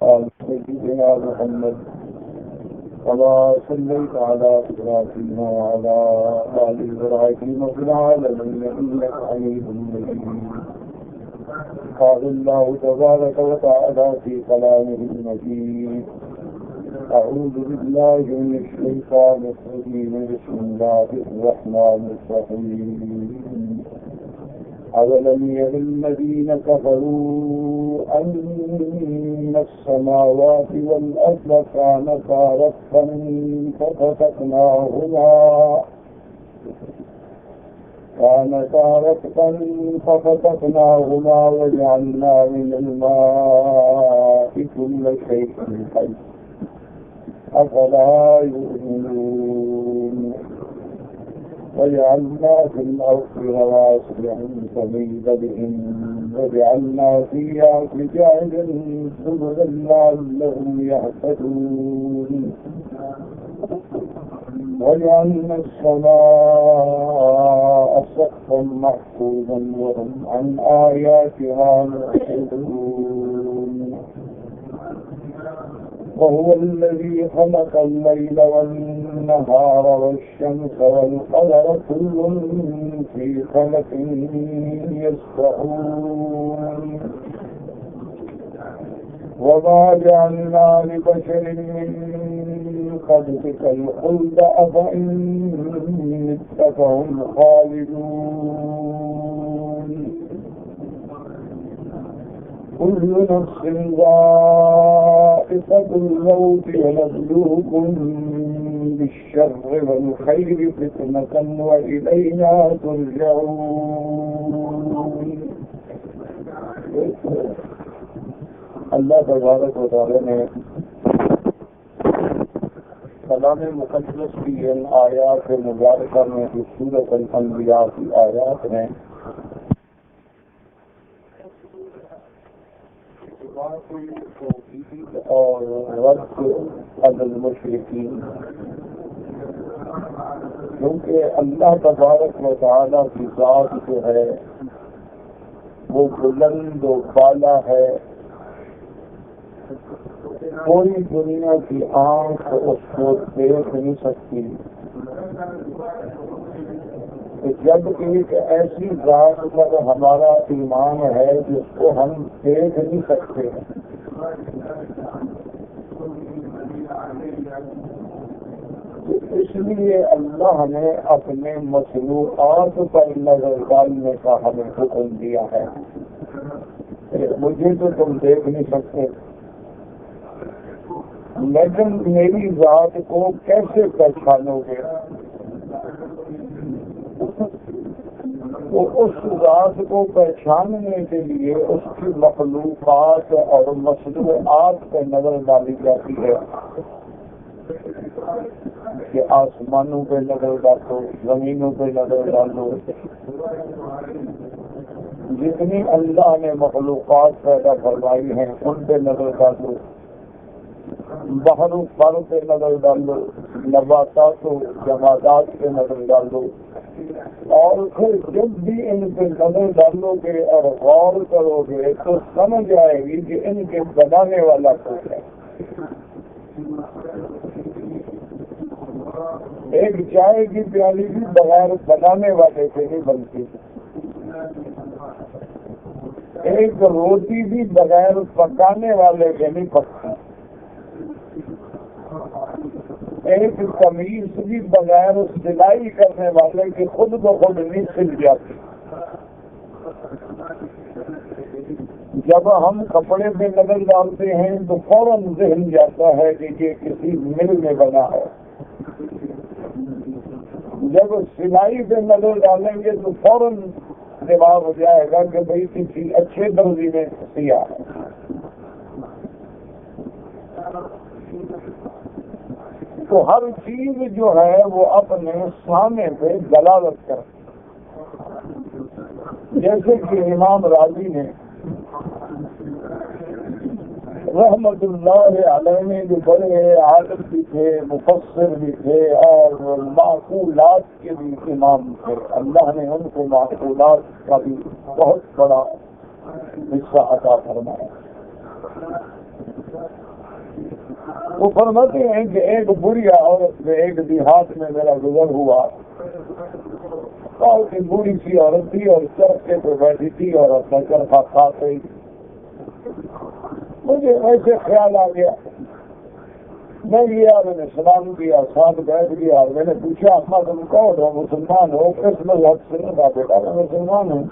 آل سيدنا محمد كما صليت على إبراهيم وعلى آل إبراهيم في العالمين إنك حميد مجيد. قال الله تبارك وتعالى في كلامه المجيد: أعوذ بالله من الشيطان الرجيم. بسم الله الرحمن الرحيم. أولم ير الذين كفروا أن السماوات والأرض كانتا رتقا ففتقناهما وجعلنا من الماء كل شيء حي أفلا يؤمنون. وجعلنا في الأرض رواسي أن تميد بهم وجعلنا فيها فجاجا سبلا لعلهم يهتدون. وجعلنا السماء سقفا محفوظا وهم عن آياتها معرضون. وهو الذي خلق الليل والنهار والشمس والقمر كل في فلك يسبحون. وما جعلنا لبشر من قبلك الخلد أفإن مت فهم خالدون. كل نفس ذائقة الموت ونبلوكم بالشر والخير فتنة وإلينا ترجعون. اللہ تبارک و تعالی نے کلام مقدس کی ان آیات مبارکہ میں جو سورۃ الانبیاء کی آیات ہیں اور رد علی المشرکین، کیونکہ اللہ تبارک و تعالی کی ذات جو ہے وہ بلند و بالا ہے. کوئی دنیا کی آنکھ اس کو دیکھ نہیں سکتی. جب ایک ایسی ذات پر ہمارا ایمان ہے جس کو ہم دیکھ نہیں سکتے، اس لیے اللہ نے اپنے مخلوقات پر نظر ڈالنے کا ہمیں حکم دیا ہے. مجھے تو تم دیکھ نہیں سکتے، لیکن میری ذات کو کیسے پہچانو گے؟ تو اس ذات کو پہچاننے کے لیے اس کی مخلوقات اور مصنوعات پہ نظر ڈالی جاتی ہے کہ آسمانوں پہ نظر ڈالو، زمینوں پہ نظر ڈالو، جتنی اللہ نے مخلوقات پیدا فرمائی ہیں ان پہ نظر ڈالو، بحر و بر پہ نظر ڈالو، نباتات و جمادات پہ نظر ڈالو، اور پھر جب بھی ان پہ نظر ڈالو گے اور غور کرو گے تو سمجھ آئے گی کہ ان کے بنانے والا کون ہے. ایک چائے کی پیالی بھی بغیر بنانے والے سے نہیں بنتی، ایک روٹی بھی بغیر پکانے والے سے نہیں پکتی، ایک قمیص بھی بغیر سلائی کرنے والے کے خود بخود نہیں سل جاتی. جب ہم کپڑے پہ نظر ڈالتے ہیں تو فوراً ذہن جاتا ہے کہ یہ کسی مل میں بنا ہے. جب سلائی پہ نظر ڈالیں گے تو فوراً دماغ ہو جائے گا کہ بھئی کسی اچھے درزی میں سیا ہے. تو ہر چیز جو ہے وہ اپنے سامنے پہ دلالت کرتی. جیسے کہ امام راضی نے رحمت اللہ علیہ میں جو بڑے عالم بھی تھے، مفسر بھی تھے اور معقولات کے بھی امام تھے، اللہ نے ان کو معقولات کا بھی بہت بڑا حصہ عطا فرمایا. وہ فرماتے ہیں کہ ایک بڑھیا عورت میں ایک دیہات میں میرا گزر ہوا، بہت ہی بوڑھی سی عورت تھی اور چرخے پہ بیٹھی تھی اور اپنا چرخا کھا گئی۔ مجھے ویسے خیال آ گیا، میں گیا، میں نے سلام کیا، ساتھ بیٹھ گیا اور میں نے پوچھا اما تم کون ہو؟ مسلمان ہو؟ کس مذہب سے؟ نے کہا بیٹا میں مسلمان ہوں۔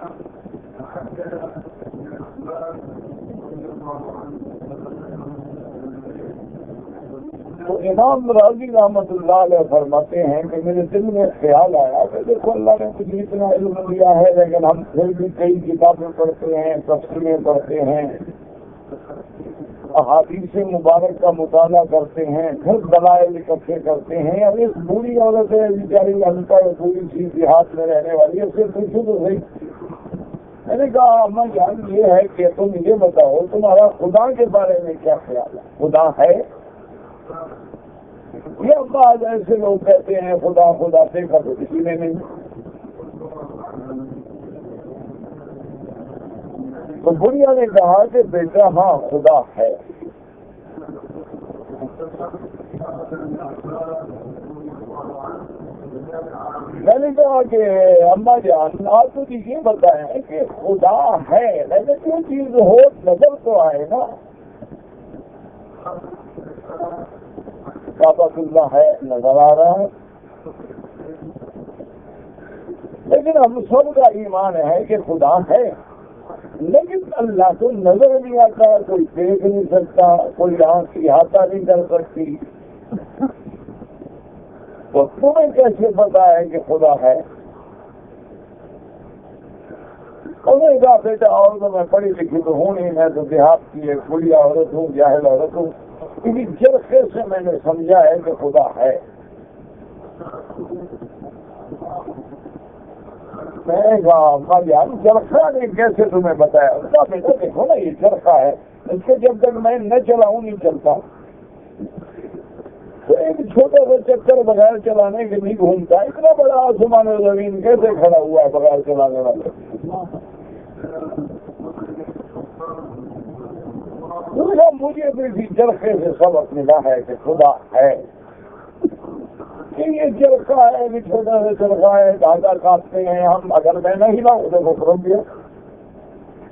تو امام راضی رحمت اللہ علیہ فرماتے ہیں کہ میرے دل میں خیال آیا کہ دیکھو اللہ نے کچھ اتنا علم دیا ہے لیکن ہم پھر بھی کئی کتابیں پڑھتے ہیں، تفسیریں پڑھتے ہیں، احادیث مبارک کا مطالعہ کرتے ہیں، پھر دلائل اکٹھے کرتے ہیں، اب اس بوڑھی عورت ہے بیچاری انکا پوری سی دیہات میں رہنے والی ہے، اس سے پوچھو تو صحیح۔ میں نے کہا اما جان یہ ہے کہ تم یہ بتاؤ تمہارا خدا کے بارے میں کیا خیال ہے؟ خدا ہے؟ یہ بعض ایسے لوگ کہتے ہیں خدا خدا دیکھا تو کسی نے نہیں۔ تو بڑھیا نے کہا کہ بیٹا ہاں خدا ہے۔ میں نے کہا کہ اما جان آپ تو یہ بتائیں کہ خدا ہے لیکن کوئی چیز ہو نظر تو آئے نا، کعبۃ اللہ ہے نظر آ رہا ہے، لیکن ہم سب کا ایمان ہے کہ خدا ہے، لیکن اللہ کو نظر نہیں آتا، کوئی دیکھ نہیں سکتا، کوئی آنکھ احاطہ نہیں کر سکتی، تو تمہیں کیسے پتا ہے کہ خدا ہے؟ انہوں نے کہا بیٹا اور تو میں پڑھی لکھی تو ہوں نہیں، میں تو دیہات کی ایک بڑھیا عورت ہوں، جاہل عورت ہوں، کسی چرخے سے میں نے سمجھا ہے کہ خدا ہے۔ میں نے کہا اما جان چرخا نے کیسے تمہیں بتایا؟ اس کا بیٹا دیکھو نا یہ چرخا ہے، اس کے جب تک میں نہ چلاؤں نہیں چلتا، تو ایک چھوٹا سا چکر بغیر چلانے کے نہیں گھومتا، اتنا بڑا آسمان و زمین کیسے کھڑا ہوا ہے بغیر چلانے والے؟ مجھے بھی چرخے سے سبق ملا ہے کہ خدا ہے، کہ یہ چرخا ہے کہ چھوٹا سا چرخا ہے، دھاگا کاٹتے ہیں ہم، اگر میں نہیں لاؤں تو رک گیا،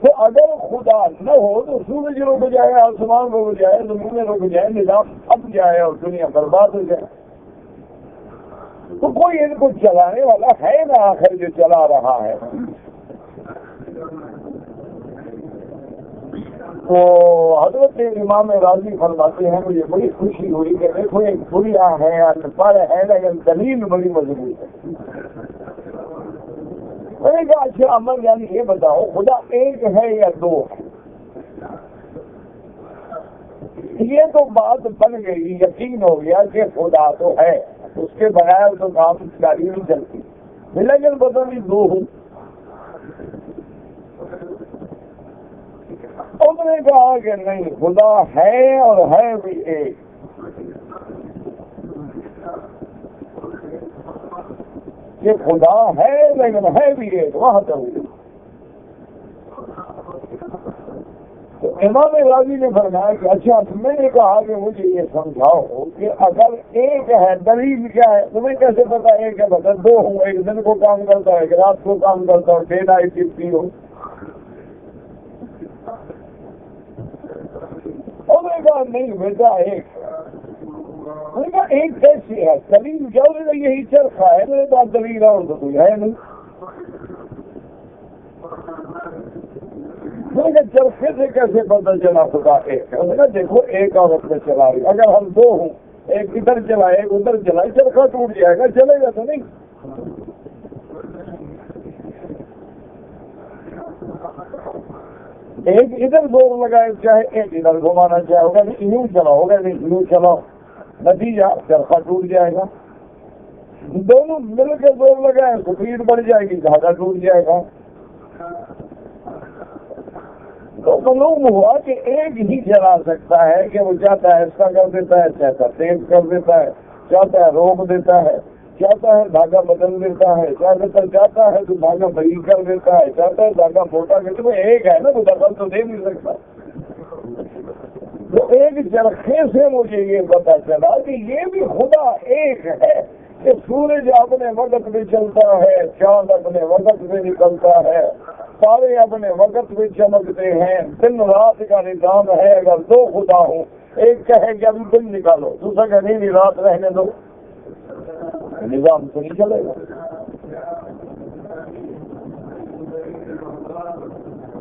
تو اگر خدا نہ ہو تو سورج رک جائے، آسمان رک جائے، زمین رک جائے، نظام اب جائے اور دنیا برباد ہو جائے، تو کوئی ان کو چلانے والا ہے نا آخر جو چلا رہا ہے۔ تو حضرت امام راضی فرماتے ہیں مجھے بڑی خوشی ہوئی کہ دیکھو ایک بڑھیا ہے انپڑھ ہے لیکن دلیل بڑی مضبوط ہے۔ میں نے کہا اچھا امن یعنی یہ بتاؤ خدا ایک ہے یا دو ہے؟ یہ تو بات بن گئی، یقین ہو گیا کہ خدا تو ہے، اس کے بغیر تو کام جاری نہیں چلتی، لیکن پتہ نہیں دو ہوں۔ انہوں نے کہا کہ نہیں خدا ہے اور ہے بھی ایک، کہ خدا ہے لیکن ہے بھی ایک، وہاں تک۔ تو امام راضی نے فرمایا کہ اچھا میں نے کہا کہ مجھے یہ سمجھاؤ کہ اگر ایک ہے دلیل کیا ہے؟ تمہیں کیسے پتا ایک ہے؟ بتا دو ہوں، ایک دن کو کام کرتا ہوں، ایک رات کو کام کرتا ہوں، ڈے نائٹ ڈیوٹی ہو۔ نہیں بیٹا ایک، میں نے کہا ایک کیسی ہے دلیل کیا؟ انہوں نے یہی چرخا ہے، میرے پاس دلیل ہے اور تو کوئی ہے نہیں۔ میں نے کہا چرخے سے کیسے پتہ چلا خدا ایک ہے؟ انہوں نے کہا دیکھو ایک عورت میں چلا رہی، اگر ہم دو ہوں، ایک ادھر چلائے ایک ادھر چلائے، چرخا ٹوٹ جائے گا، چلے گا تو نہیں۔ ایک ادھر زور لگائے چاہے ایک ادھر گھمانا چاہے ہوگا، نہیں یوں چلاؤ ہوگا، نہیں یوں چلاؤ، نتیجہ چرخا ٹوٹ جائے گا۔ دونوں مل کے زور لگائے سپیڈ بڑھ جائے گی، دھاگا ٹوٹ جائے گا۔ تو معلوم ہوا کہ ایک ہی چلا سکتا ہے کہ وہ چاہتا ہے ایسا کر دیتا ہے، چاہتا تیز کر دیتا ہے، چاہتا ہے روک دیتا ہے، چاہتا ہے دھاگا بدل دیتا ہے، چاہتا ہے تو دھاگا بریک کر دیتا ہے، چاہتا ہے دھاگا موٹا کر دیتا ہے۔ ایک ہے نا، تو دخل تو دے نہیں سکتا۔ تو ایک چرخے سے مجھے یہ پتا چلا کہ یہ بھی خدا ایک ہے کہ سورج اپنے وقت میں چلتا ہے، چاند اپنے وقت میں نکلتا ہے، تارے اپنے وقت میں چمکتے ہیں، دن رات کا نظام ہے۔ اگر دو خدا ہوں، ایک کہے کہ ابھی دن نکالو، دوسرا کہ نہیں رات رہنے دو، نظام تو نہیں چلے گا۔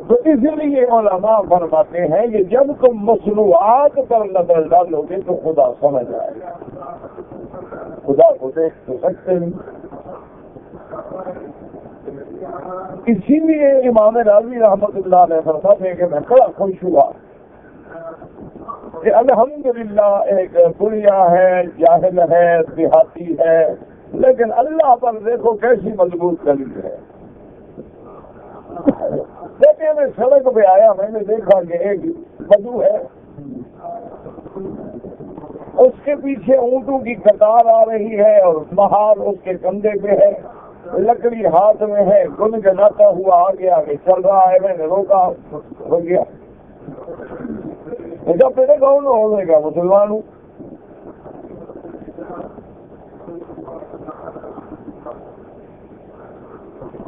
تو اس لیے علماء فرماتے ہیں کہ جب تم مصنوعات پر نظر ڈالو گے تو خدا سمجھ آئے گا، خدا کو دیکھ تو سکتے نہیں۔ اسی لیے امام راضی رحمت اللہ علیہ فرماتے ہیں کہ میں بڑا خوش ہوا کہ الحمدللہ ایک بڑھیا ہے، جاہل ہے، دیہاتی ہے، لیکن اللہ پر دیکھو کیسی مضبوط دلیل ہے۔ دیکھیں میں سڑک پہ آیا، میں نے دیکھا کہ ایک بدو ہے، اس کے پیچھے اونٹوں کی قطار آ رہی ہے اور مہار اس کے کندھے پہ ہے، لکڑی ہاتھ میں ہے، گنگناتا ہوا آگے آگے چل رہا ہے۔ میں نے روکا، ہو گیا جب میرے کون ہونے کا مسلمان ہوں۔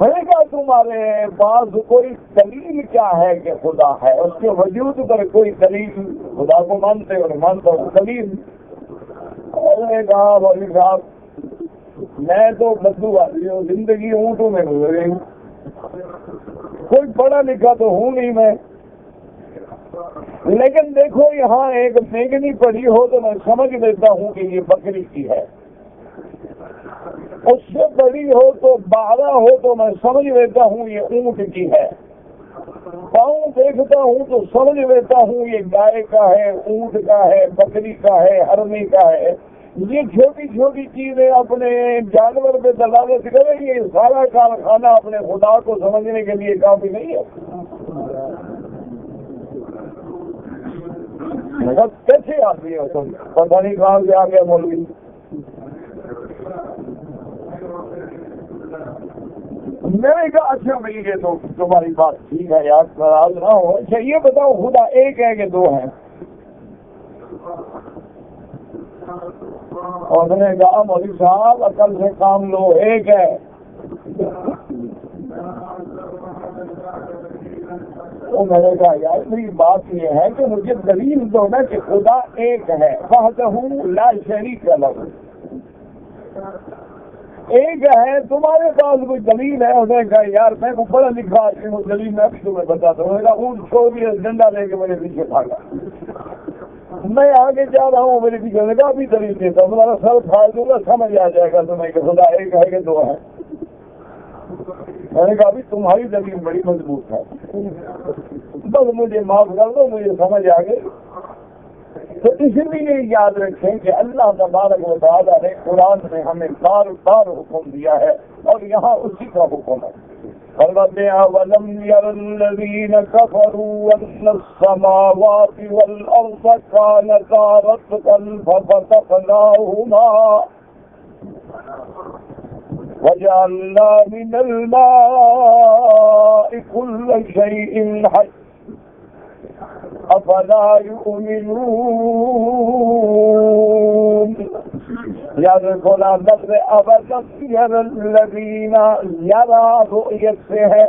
میں نے کہا تمہارے پاس کوئی دلیل کیا ہے کہ خدا ہے؟ اس کے وجود پر کوئی دلیل؟ خدا کو مانتے اور مانتا ہوں، دلیل؟ میں نے کہا مولوی صاحب میں تو بدو آدمی ہوں، زندگی اونٹوں میں گزری ہوں، کوئی پڑھا لکھا تو ہوں نہیں میں، لیکن دیکھو یہاں ایک میگنی پڑی ہو تو میں سمجھ لیتا ہوں کہ یہ بکری کی ہے، اس سے بڑی ہو تو 12 ہو تو میں سمجھ لیتا ہوں یہ اونٹ کی ہے، پاؤں دیکھتا ہوں تو سمجھ لیتا ہوں یہ گائے کا ہے، اونٹ کا ہے، بکری کا ہے، ہرنی کا ہے۔ یہ چھوٹی چھوٹی چیزیں اپنے جانور پہ دلالت کریں، یہ سارا کارخانہ اپنے خدا کو سمجھنے کے لیے کافی نہیں ہے۔ کیسے آتی ہو تم؟ پتہ نہیں کہاں سے آ گیا مولوی۔ میں نے کہا اچھا بھائی یہ تو تمہاری بات ٹھیک ہے یار، ناراض نہ ہو، اچھا یہ بتاؤ خدا ایک ہے کہ دو ہیں؟ اور میں نے کہا مولوی صاحب عقل سے کام لو، ایک ہے۔ تو میں نے کہا یار میری بات یہ ہے کہ مجھے دلیل دو نا کہ خدا ایک ہے، وحدہ لا شریک لہ، ایک ہے۔ تمہارے پاس کوئی دلیل ہے؟ اس نے کہا یار میں کو پڑھا لکھا آدمی ہوں، دلیل میں ابھی تمہیں بتاتا ہوں۔ میں نے کہا اونٹ چھوڑ دیا، ڈنڈا لے کے میرے پیچھے بھاگا، میں آگے جا رہا ہوں، میرے پیچھے نے کہا ابھی دلیل دیتا ہوں، تمہارا سر پھاڑ دوں گا، سمجھ آ جائے گا تمہیں کہ خدا ایک ہے کہ دو ہے۔ میں نے کہا ابھی تمہاری دلیل بڑی مضبوط ہے، بس مجھے معاف کر دو، مجھے سمجھ آ گئی۔ تو اس لیے یاد رکھیں کہ اللہ تبارک و تعالیٰ نے قرآن میں ہمیں بار بار حکم دیا ہے اور یہاں اسی کا حکم ہے۔ فرماتے ہیں وَلَمْ يَرَ الَّذِينَ كَفَرُوا أَنَّ السَّمَاوَاتِ وَالْأَرْضَ كَانَتَا رَتْقًا فَفَتَقْنَاهُمَا وَجَعَلْنَا مِنَ الْمَاءِ كُلَّ شَيْءٍ حَيٍّ افلا یؤمنون۔ یاد رکھو نا لفظ اولم یر الذین، یرا رؤیت سے ہے،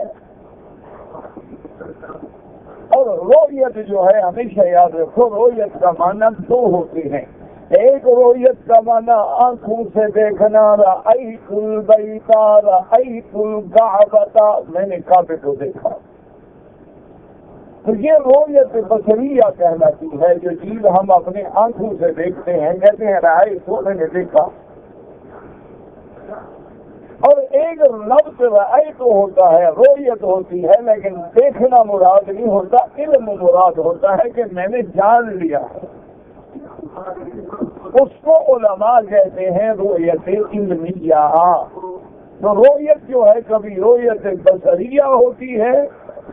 اور رؤیت جو ہے ہمیشہ یاد رکھو رؤیت کا معنی دو ہوتے ہیں۔ ایک رؤیت کا معنی آنکھوں سے دیکھنا، رأیت البیت رأیت الکعبۃ، میں نے کعبے کو دیکھا، تو یہ رؤیت بصریہ کہلاتی ہے، جو چیز ہم اپنے آنکھوں سے دیکھتے ہیں، کہتے ہیں رائے تو میں نے دیکھا۔ اور ایک لفظ رائے تو ہوتا ہے، رؤیت ہوتی ہے، لیکن دیکھنا مراد نہیں ہوتا، علم مراد ہوتا ہے کہ میں نے جان لیا ہے، اس کو علماء کہتے ہیں رؤیت علمیہ۔ تو رؤیت جو ہے کبھی رؤیت بصریہ ہوتی ہے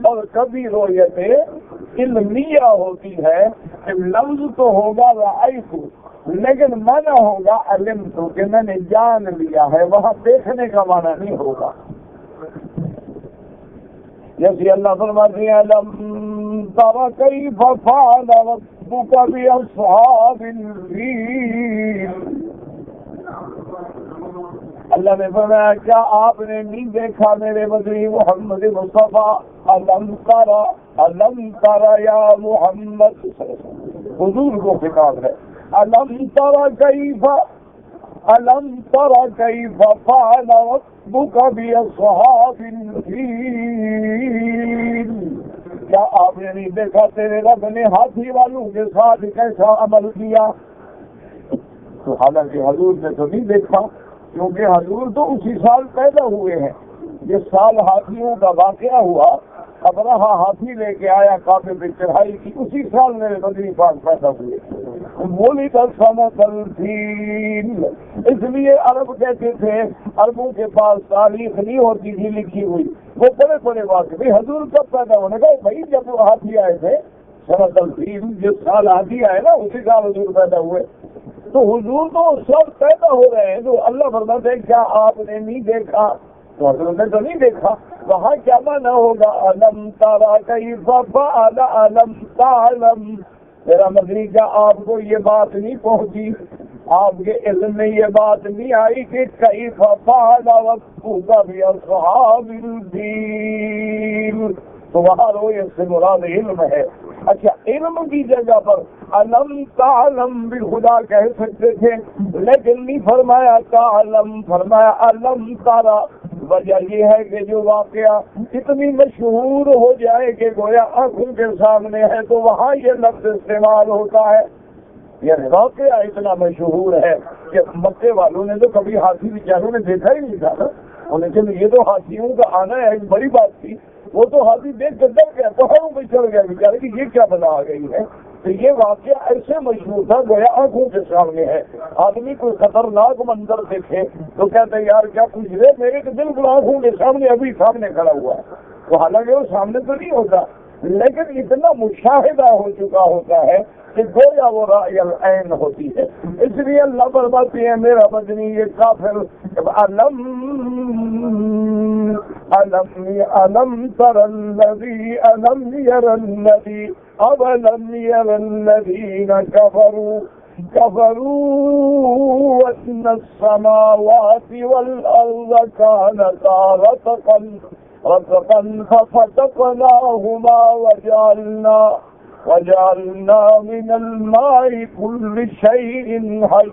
اور کبھی رؤیت علمیہ ہوتی ہے۔ لفظ تو ہوگا رأیت، لیکن معنی ہوگا علمت، کہ میں نے جان لیا ہے، وہاں دیکھنے کا معنی نہیں ہوگا۔ جیسے اللہ فرماتے ہیں لم تر کیف فعل ربك بأصحاب الفیل. اللہ نے فرمایا کیا آپ نے نہیں دیکھا میرے مدنی محمد مصطفیٰ؟ الم ترى یا محمد، حضور کو خطاب ہے. الم ترى كيف فعل ربك بأصحاب الفیل. کیا آپ نے نہیں دیکھا تیرے رب نے ہاتھی والوں کے ساتھ کیسا عمل کیا؟ تو حالانکہ حضور نے تو نہیں دیکھا، کیونکہ حضور تو اسی سال پیدا ہوئے ہیں. جس سال ہاتھیوں کا واقعہ ہوا، ابرہا ہاتھی لے کے آیا، کعبے پہ چڑھائی کی، اسی سال میرے مدنی پاک پیدا ہوئے. بولی سنۃ الفیل. اس لیے عرب کہتے تھے، عربوں کے پاس تاریخ نہیں ہوتی تھی لکھی ہوئی، وہ بڑے بڑے واقع بھائی حضور کب پیدا ہونے کا، بھائی جب وہ ہاتھی آئے تھے سنۃ الفیل، جس سال ہاتھی آئے نا اسی سال حضور پیدا ہوئے. تو حضور تو اس وقت پیدا ہو رہے ہیں. تو اللہ فرماتے ہیں کیا آپ نے نہیں دیکھا؟ تو حضرت نے تو نہیں دیکھا. وہاں کیا مانا ہوگا؟ الم ترى كيف فعل الم تعلم. میرا مدنی کیا آپ کو یہ بات نہیں پہنچی، آپ کے علم میں یہ بات نہیں آئی کہ كيف فعل ربك بأصحاب الفیل؟ تو وہاں رویت سے مراد علم ہے. اچھا، علم کی جگہ پر علم تعلم بھی خدا کہہ سکتے تھے، لیکن نہیں فرمایا تعلم، فرمایا علم ترى. وجہ یہ ہے کہ جو واقعہ اتنی مشہور ہو جائے کہ گویا آنکھوں کے سامنے ہے تو وہاں یہ لفظ استعمال ہوتا ہے. یہ واقعہ اتنا مشہور ہے کہ مکے والوں نے تو کبھی ہاتھی بیچاروں نے دیکھا ہی نہیں تھا نا. انہیں کہ یہ تو ہاتھیوں کا آنا ہے ایک بڑی بات تھی. وہ تو ہاتھی دیکھ کر ڈر گیا، پہاڑوں پہ چڑھ گیا بیچارے کہ یہ کیا بلا آ گئی ہے. تو یہ واقعہ ایسے مشہور تھا گویا آنکھوں کے سامنے ہے. آدمی کوئی خطرناک منظر دیکھے تو کہتے ہیں یار کیا کچھ رہے، میرے تو بالکل آنکھوں کے سامنے ابھی سامنے کھڑا ہوا ہے. تو حالانکہ وہ سامنے تو نہیں ہوتا، لیکن اتنا مشاہدہ ہو چکا ہوتا ہے کہ گویا وہ رائے العین ہوتی ہے. اس لیے اللہ فرماتے ہیں میرا مدنی یہ کافر الم تر الذی الم یر الذی اولم یر الذین کفروا ان السماوات والارض كانتا رتقا ففتقناهما وجعلنا من الماء كل شيء حي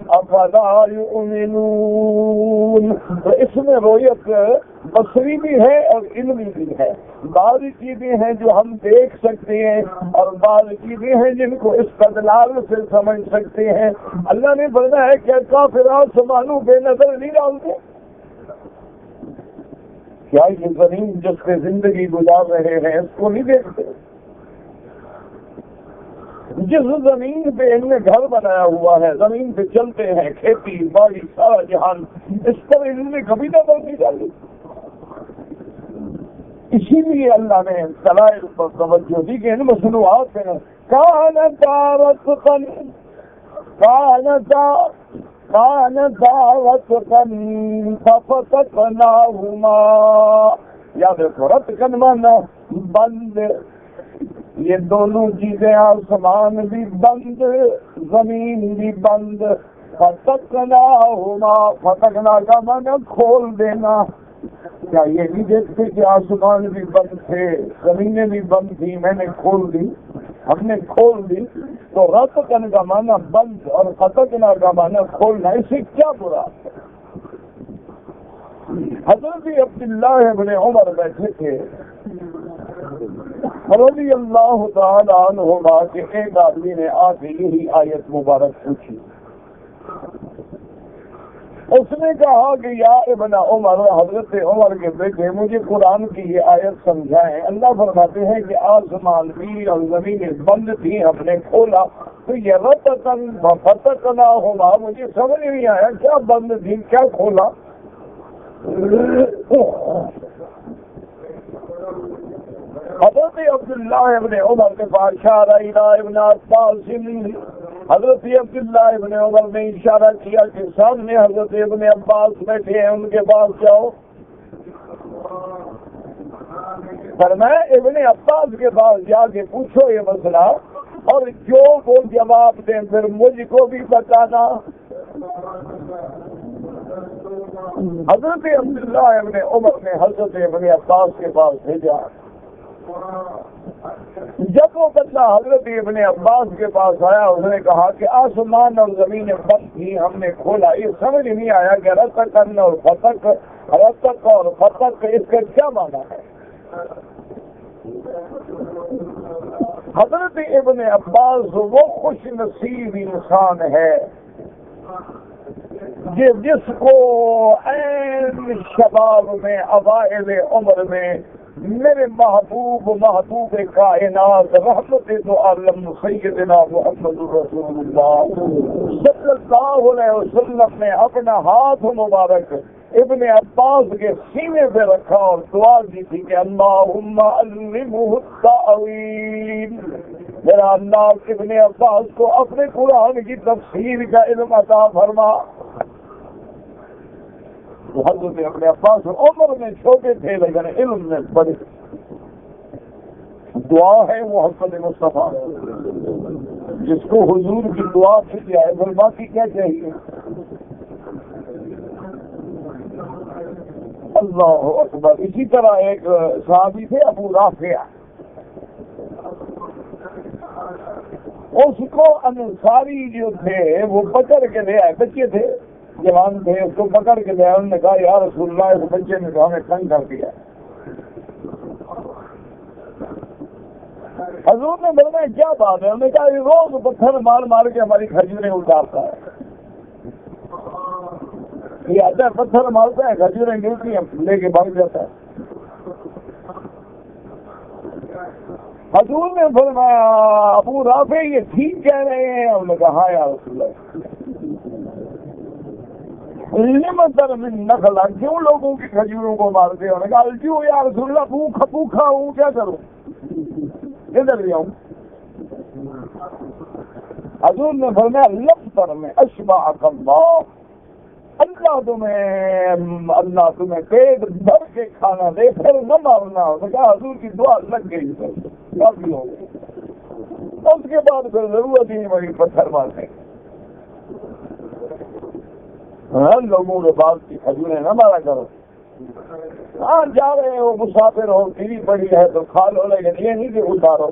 افلا يؤمنون. تو اس میں رویت بصری بھی ہے اور علمی بھی ہے. بعض چیزیں ہیں جو ہم دیکھ سکتے ہیں اور بعض چیزیں ہیں جن کو استدلال سے سمجھ سکتے ہیں. اللہ نے فرمایا ہے کہ کافر آسمانوں پہ نظر نہیں ڈالتے. کیا یہ زمین جس پہ زندگی گزار رہے ہیں اس کو نہیں دیکھتے؟ جس زمین پہ ان نے گھر بنایا ہوا ہے، زمین پہ چلتے ہیں، کھیتی باڑی سارا جہان، اس پر ان نے کبھی نظر نہیں ڈالی. اسی لیے اللہ نے دلائل پر توجہ دی کہ ان مصنوعات میں كانتا رتقا ففتقناهما. یا دیکھو رتقا مانا بند، یہ دونوں چیزیں آسمان بھی بند زمین بھی بند. فتقناهما، فتقنا کا مانا کھول دینا. کیا یہ نہیں دیکھتے کہ آسمان بھی بند تھے، زمینیں بھی بند تھی، میں نے کھول دی، ہم نے کھول دی. تو رتقن کا مانا بند اور فتقنا کا مانا کھولنا، اسے کیا برا ہے؟ حضرت عبداللہ ابن عمر بیٹھے تھے رضی اللہ تعالی عنہما کہ ایک آدمی نے آ کے یہی آیت مبارک پوچھی. اس نے کہا کہ یا ابن عمر، حضرت عمر کے بیٹے، مجھے قرآن کی یہ آیت سمجھائیں. اللہ فرماتے ہیں کہ آسمان بھی اور زمینیں بند تھی، ہم نے کھولا. تو یہ رتقن ففتقناہما، مجھے سمجھ نہیں آیا کیا بند تھی کیا کھولا. حضرت عبداللہ ابن عمر کے پاس اشارہ الی ابن عباس، حضرت عبداللہ ابن عمر نے اشارہ کیا کہ سامنے حضرت ابن عباس بیٹھے ہیں، ان کے پاس جاؤ. فرمایا ابن عباس کے پاس جا کے پوچھو یہ مسئلہ اور جو وہ جواب دیں پھر مجھ کو بھی بتانا۔ حضرت عبداللہ ابن عمر نے حضرت ابن عباس کے پاس بھیجا۔ جب وہ بندہ حضرت ابن عباس کے پاس آیا، اس نے کہا کہ آسمان اور زمین بند تھی، ہم نے کھولا، یہ سمجھ نہیں آیا کہ رتقن اور فتق، رتق اور فتق اس کا کیا معنی ہے۔ حضرت ابن عباس وہ خوش نصیب انسان ہے جس کو عین شباب میں اوائل عمر میں میرے محبوب کائنات رحمت دو عالم سیدنا محمد رسول اللہ صلی اللہ علیہ وسلم نے اپنا ہاتھ مبارک ابن عباس کے سینے پہ رکھا اور دعا دی تھی کہ اللہم علمہ التأویل، میرا اللہ ابن عباس کو اپنے قرآن کی تفسیر کا علم عطا فرما۔ حضرت ابن عباس عمر میں چھوٹے تھے لیکن علم میں بڑے۔ دعا ہے محمد مصطفیٰ، جس کو حضور کی دعا مل جائے پھر باقی کیا چاہیے۔ اللہ اکبر۔ اسی طرح ایک صحابی تھے ابو رافع، اس کو انصاری جو تھے وہ پکڑ کے لے آئے، بچے تھے جوان تھے، اس کو پکڑ کے لے آئے، انہوں نے کہا یا رسول اللہ اس بچے نے تو ہمیں تنگ کر دیا۔ حضور نے بولنا کیا بات ہے، انہوں نے کہا یہ روز پتھر مار مار کے ہماری کھجوریں اتارتا ہے، یہ آتا ہے پتھر مارتا ہے کھجوریں گرتی ہیں لے کے بھاگ جاتا ہے۔ حضور نے فرمایا ابو رافع یہ ٹھیک کہہ رہے ہیں، انہوں نے کہا ہاں یا رسول اللہ، لمن من نخلا، کیوں لوگوں کی کھجوروں کو مارتے ہیں؟ انہوں نے کہا الجو یا رسول اللہ، بھوکھا ہوں کیا کروں، ادھر جاؤں۔ حضور نے فرمایا لفظ میں اشبعک اللہ، اللہ تمہیں پیٹ بھر کے کھانا دے پھر نہ مارنا۔ ہو کہا حضور کی دعا لگ گئی، کافی ہو گئی، اس کے بعد پھر ضرورت ہی نہیں پڑی پتھر مارنے۔ لوگوں کے بعد کی کھجوریں نہ مارا کرو، ہاں جا رہے ہو مسافر ہو گری پڑی ہے تو کھا لو، لیکن یہ نہیں کہ اتارو۔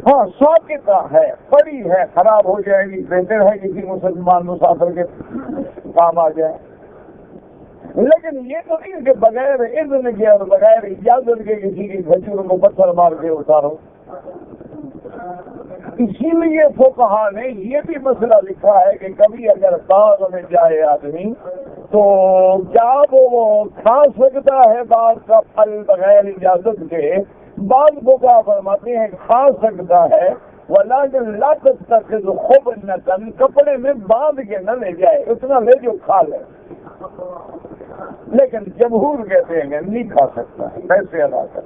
ہاں ساکتہ ہے، پڑی ہے، خراب ہو جائے گی، بہتر ہے کسی مسلمان مسافر کے کام آ جائے، لیکن یہ تو نہیں کہ بغیر اذن کے اور بغیر اجازت کے کسی کی کھجور کو پتھر مار کے اتارو۔ اسی لیے فقہا نے یہ بھی مسئلہ لکھا ہے کہ کبھی اگر باغ میں جائے آدمی تو کیا وہ کھا سکتا ہے باغ کا پھل بغیر اجازت کے؟ بعض فقہا فرماتے ہیں کھا سکتا ہے، ولیکن لا تتخذ خبنۃ، کپڑے میں باندھ کے نہ لے جائے، اتنا لے جو کھا لے، لیکن جمہور کہتے ہیں کہ نہیں کھا سکتا، پیسے ادا کر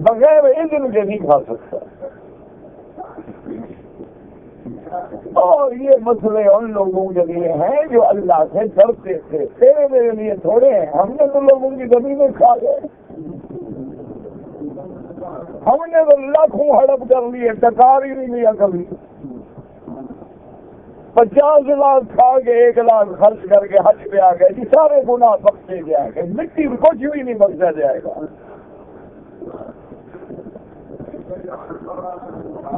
بغیر اذن کے نہیں کھا سکتا۔ اور یہ مسئلے ان لوگوں کے لیے ہیں جو اللہ سے ڈرتے تھے، تیرے میرے لیے تھوڑے ہیں۔ ہم نے تو لوگوں کی زمینیں کھا گئے، ہم نے تو لاکھوں ہڑپ کر لیے، ٹکار ہی نہیں لیا کبھی، 50 لاکھ کھا کے 1 لاکھ خرچ کر کے حج پہ آ گئے جی، سارے گناہ بخشے جائیں گے، مٹی میں کچھ بھی نہیں بخشا جائے گا۔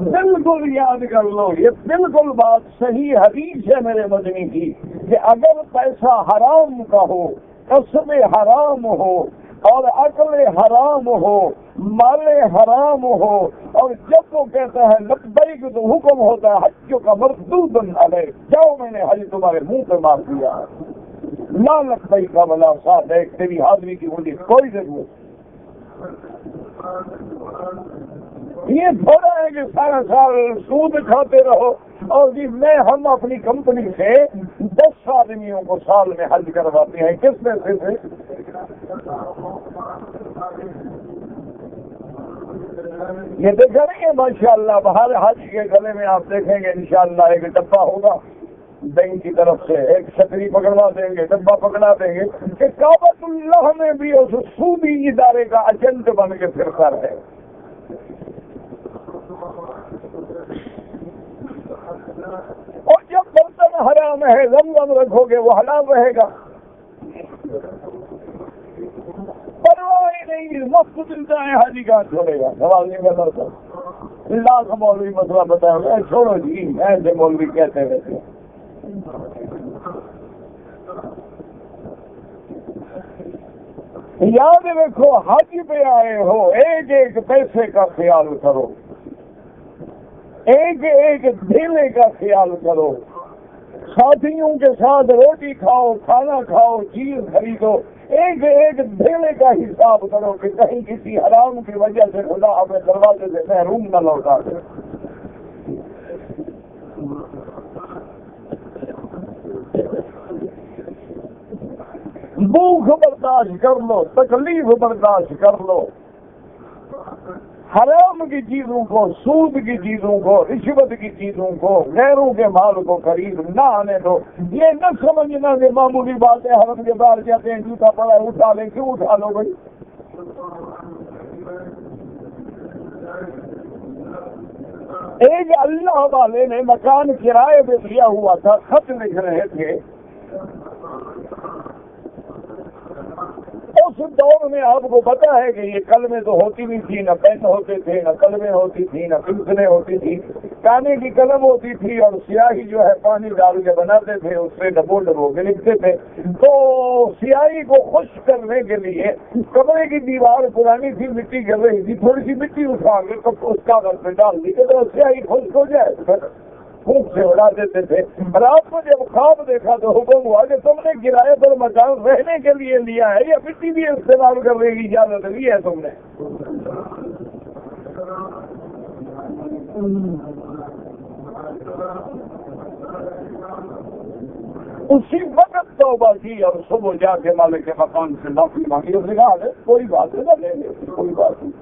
بالکل یاد کر لو، یہ بالکل بات صحیح حدیث ہے میرے مدنی کی کہ اگر پیسہ حرام کا ہو، قسم حرام ہو، اور عقل حرام ہو، مال حرام ہو، اور جب وہ کہتا ہے لبیک تو حکم ہوتا ہے حج کا مردود علیہ، جاؤ میں نے حج تمہارے منہ پہ مار دیا، لا لبیک ولا صادق، تیری حاضری کی مجھے کوئی ضرورت۔ یہ تھوڑا ہے کہ سارا سال سود کھاتے رہو اور جی ہم اپنی کمپنی سے 10 آدمیوں کو سال میں حج کرواتے ہیں، کس پیسے سے؟ یہ دیکھیں گے ماشاء اللہ، باہر حج کے گلے میں آپ دیکھیں گے انشاءاللہ ایک ڈبہ ہوگا، بینک کی طرف سے ایک چھتری پکڑوا دیں گے، ڈبہ پکڑا دیں گے کہ کعبۃ اللہ میں بھی اس سودی ادارے کا ایجنٹ بن کے پھرتا رہے. اور جب برتن حرام ہے زمزم رکھو گے وہ حلال رہے گا. پرواہ نہیں، مفت ملتا ہے، حاجی کہاں چھوڑے گا. سوال نہیں کرنا ہوتا. لاکھ مولوی مسئلہ بتایا گا، چھوڑو جی ایسے مولوی کہتے رہتے. یاد رکھو حج پہ آئے ہو، ایک ایک پیسے کا خیال کرو، ایک ایک ڈھیلے کا خیال کرو، ساتھیوں کے ساتھ روٹی کھاؤ، کھانا کھاؤ، چیز خریدو، ایک ایک ڈھیلے کا حساب کرو کہ کہیں کسی حرام کی وجہ سے خدا اپنے دروازے سے محروم نہ لوٹا دے. بھوک برداشت کر لو، تکلیف برداشت کر لو، حرام کی چیزوں کو، سود کی چیزوں کو، رشوت کی چیزوں کو، غیروں کے مال کو قریب نہ آنے دو. یہ نہ سمجھنا کہ معمولی بات ہے، حرم کے باہر جاتے ہیں جوتا پڑا ہے اٹھا لیں، کیوں اٹھا لو بھائی؟ ایک اللہ والے نے مکان کرائے پہ دیا ہوا تھا، خط لکھ رہے تھے. اس دور میں آپ کو پتا ہے کہ یہ قلمیں تو ہوتی نہیں تھی، نہ پین ہوتے تھے، نہ قلمیں ہوتی تھی، نہ پنسلیں ہوتی تھی. کانے کی قلم ہوتی تھی اور سیاہی جو ہے پانی ڈال کے بناتے تھے، اس سے ڈبو ڈبو کے لکھتے تھے. تو سیاہی کو خشک کرنے کے لیے کمرے کی دیوار پرانی تھی، مٹی گر رہی تھی، تھوڑی سی مٹی اٹھا کے اس کاغذ پہ ڈال دی تو سیاہی خشک ہو جائے، پھونک سے اڑا دیتے تھے. رات کو جب خواب دیکھا تو حکم ہوا کہ تم نے کرایہ پر مکان رہنے کے لیے لیا ہے یا مٹی بھی استعمال کرنے کی اجازت لی ہے تم نے؟ اسی وقت توبہ کی اور صبح جا کے مالک کے مکان سے معافی مانگی. اس نے کہا کوئی بات نہیں، نہ لیں گے، کوئی بات نہیں.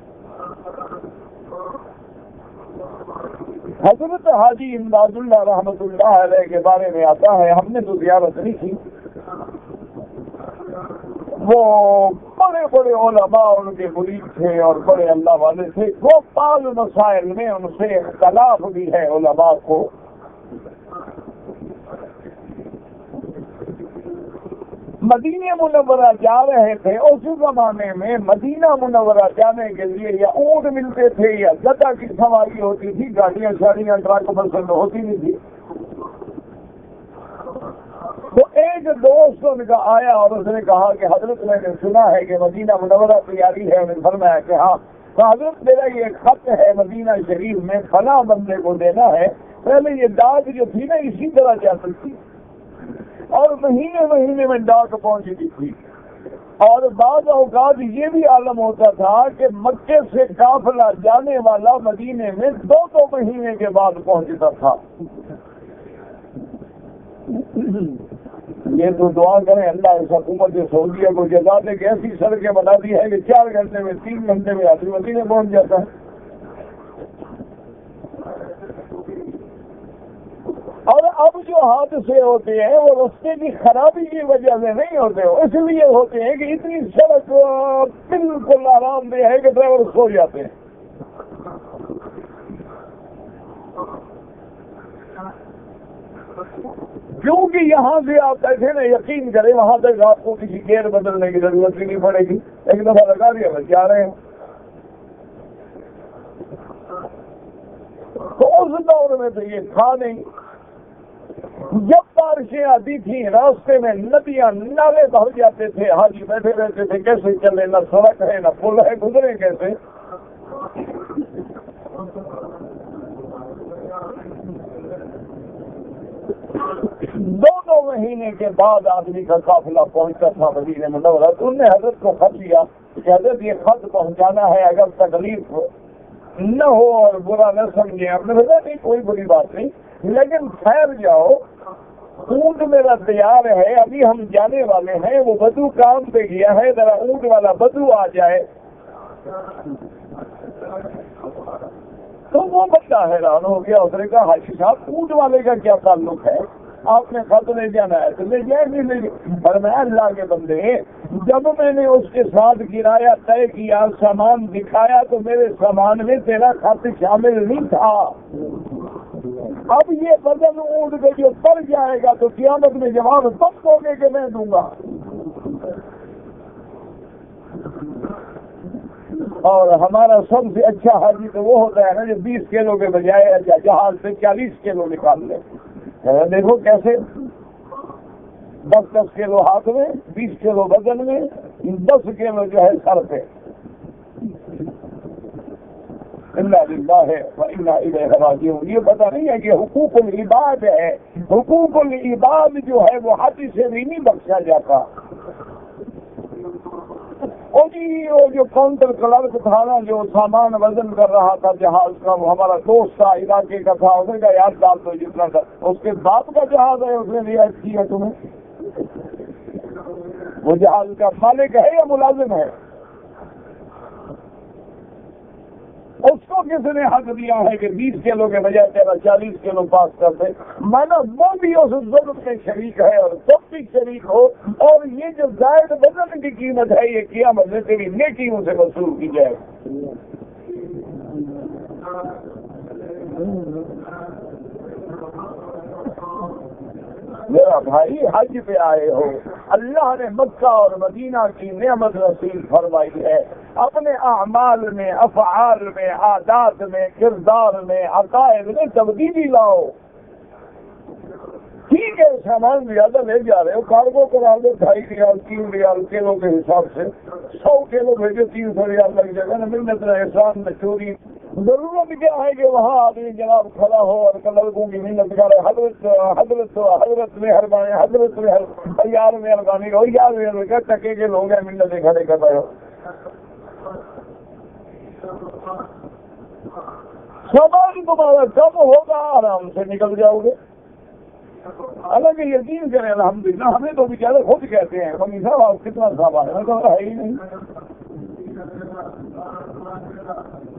حضرت حاجی امداد اللہ رحمۃ اللہ علیہ کے بارے میں آتا ہے، ہم نے تو زیارت نہیں کی. وہ بڑے بڑے علماء ان کے مرید تھے اور بڑے اللہ والے تھے. وہ بعض مسائل میں ان سے اختلاف بھی ہے علماء کو. مدینہ منورہ جا رہے تھے. اس زمانے میں مدینہ منورہ جانے کے لیے یا اونٹ ملتے تھے یا گدا کی سواری ہوتی تھی، گاڑیاں شاڑیاں ٹرک پسند ہوتی نہیں تھی. تو ایک دوست ان کا آیا اور اس نے کہا کہ حضرت میں نے سنا ہے کہ مدینہ منورہ تیاری ہے. انہوں نے فرمایا کہ ہاں. تو حضرت میرا یہ خط ہے مدینہ شریف میں فلاں بندے کو دینا ہے. پہلے یہ ڈاک جو تھی نا اسی طرح چلتی تھی اور مہینے مہینے میں ڈاک پہنچتی تھی. اور بعض اوقات یہ بھی عالم ہوتا تھا کہ مکے سے قافلہ جانے والا مدینے میں 2 مہینے کے بعد پہنچتا تھا. یہ تو دعا کریں اللہ اس حکومت سعودیہ کو جزا دے کہ ایسی سڑکیں بنا دی ہے کہ 4 گھنٹے میں 3 گھنٹے میں آدمی مدینے پہنچ جاتا ہے. اور اب جو حادثے ہوتے ہیں وہ رستے کی خرابی کی وجہ سے نہیں ہوتے، اس لیے ہوتے ہیں کہ اتنی سڑک بالکل آرام دہ ہے کہ ڈرائیور سو جاتے ہیں. کیونکہ یہاں سے آپ بیٹھے نا یقین کریں وہاں تک آپ کو کسی گیئر بدلنے کی ضرورت بھی نہیں پڑے گی. ایک دفعہ لگا دیا بس جا رہے ہیں. تو اس دور میں تو یہ تھا نہیں. جب بارشیں آتی تھیں راستے میں ندیاں نالے بہ جاتے تھے. حاجی بیٹھے رہتے تھے کیسے چلے، نہ سڑک ہے نہ پل ہے، گزرے کیسے. دو مہینے کے بعد آدمی کا قافلہ پہنچتا تھا مدینہ منورہ. تو انہوں نے حضرت کو خط دیا کہ حضرت یہ خط پہنچانا ہے، اگر تکلیف نہ ہو اور برا نہ سمجھیں. آپ نے بتایا نہیں کوئی بری بات نہیں، لیکن ٹھہر جاؤ، اونٹ میرا تیار ہے، ابھی ہم جانے والے ہیں. وہ بدو کام پہ گیا ہے، ذرا اونٹ والا بدو آ جائے. تو وہ بندہ حیران ہو گیا. اس نے کہا حاجی صاحب اونٹ والے کا کیا تعلق ہے؟ آپ نے خط لے جانا ہے تو لے جائے نہیں لے، پر میں اللہ کے بندے جب میں نے اس کے ساتھ کرایہ طے کیا سامان دکھایا تو میرے سامان میں تیرا خط شامل نہیں تھا. اب یہ بدن اونٹ کے جو پڑ جائے گا تو قیامت میں جواب تم دو گے کہ میں دوں گا. اور ہمارا سب سے اچھا حاجی تو وہ ہوتا ہے نا جو 20 کلو کے بجائے جہاز سے 40 کلو نکال لے. دیکھو کیسے 10 کلو ہاتھ میں، 20 کلو بدن میں، 10 کلو جو ہے سر پہ. انا للہ و انا الیہ راجعون. یہ پتہ نہیں ہے کہ حقوق العباد ہے. حقوق العباد جو ہے وہ ہاتھی سے بھی نہیں بخشا جاتا. وہ جو کاؤنٹر کلرک تھا نا جو سامان وزن کر رہا تھا جہاز کا، وہ ہمارا دوست تھا علاقے کا تھا. اس نے کہا یار ڈال دو جتنا تھا. اس کے باپ کا جہاز ہے، اس نے رعایت کی ہے تمہیں. وہ جہاز کا مالک ہے یا ملازم ہے؟ اس کو کس نے حق دیا ہے کہ 20 کلو کے بجائے تیرا 40 کلو پاس کر دے؟ مانا وہ بھی اس ضرورت میں شریک ہے اور تب بھی شریک ہو. اور یہ جو زائد وزن کی قیمت ہے یہ قیامت میں تیری نیکیوں سے وصول کی جائے. میرا بھائی حج پہ آئے ہو، اللہ نے مکہ اور مدینہ کی نعمت نصیب فرمائی ہے. اپنے اعمال میں، افعال میں، عادات میں، کردار میں، عقائد میں تبدیلی لاؤ. ٹھیک ہے سامان زیادہ لے جا رہے ہو، کارگو کرا دو 2.5 ریال 3 ریال کلو کے حساب سے. 100 کلو بھیجو 300 ریال لگ جائے گا نا. منت نہ احسان نہ چوری. ضرورت کیا ہے کہ وہاں آدمی جناب کھڑا ہو اور لڑکوں کی محنت کرے. حضرت مہربانی، حضرت یار مہربانی ہو، یار مہربانی ٹکے کے لوگ ہیں منتیں کھڑے کر رہے ہو. سامان تمہارا کم ہوگا، آرام سے نکل جاؤ گے. حالانکہ یقین کریں الحمدللہ ہمیں تو بیچارے خود کہتے ہیں ممی صاحب آپ کتنا سامان ہے، تو ہے ہی نہیں.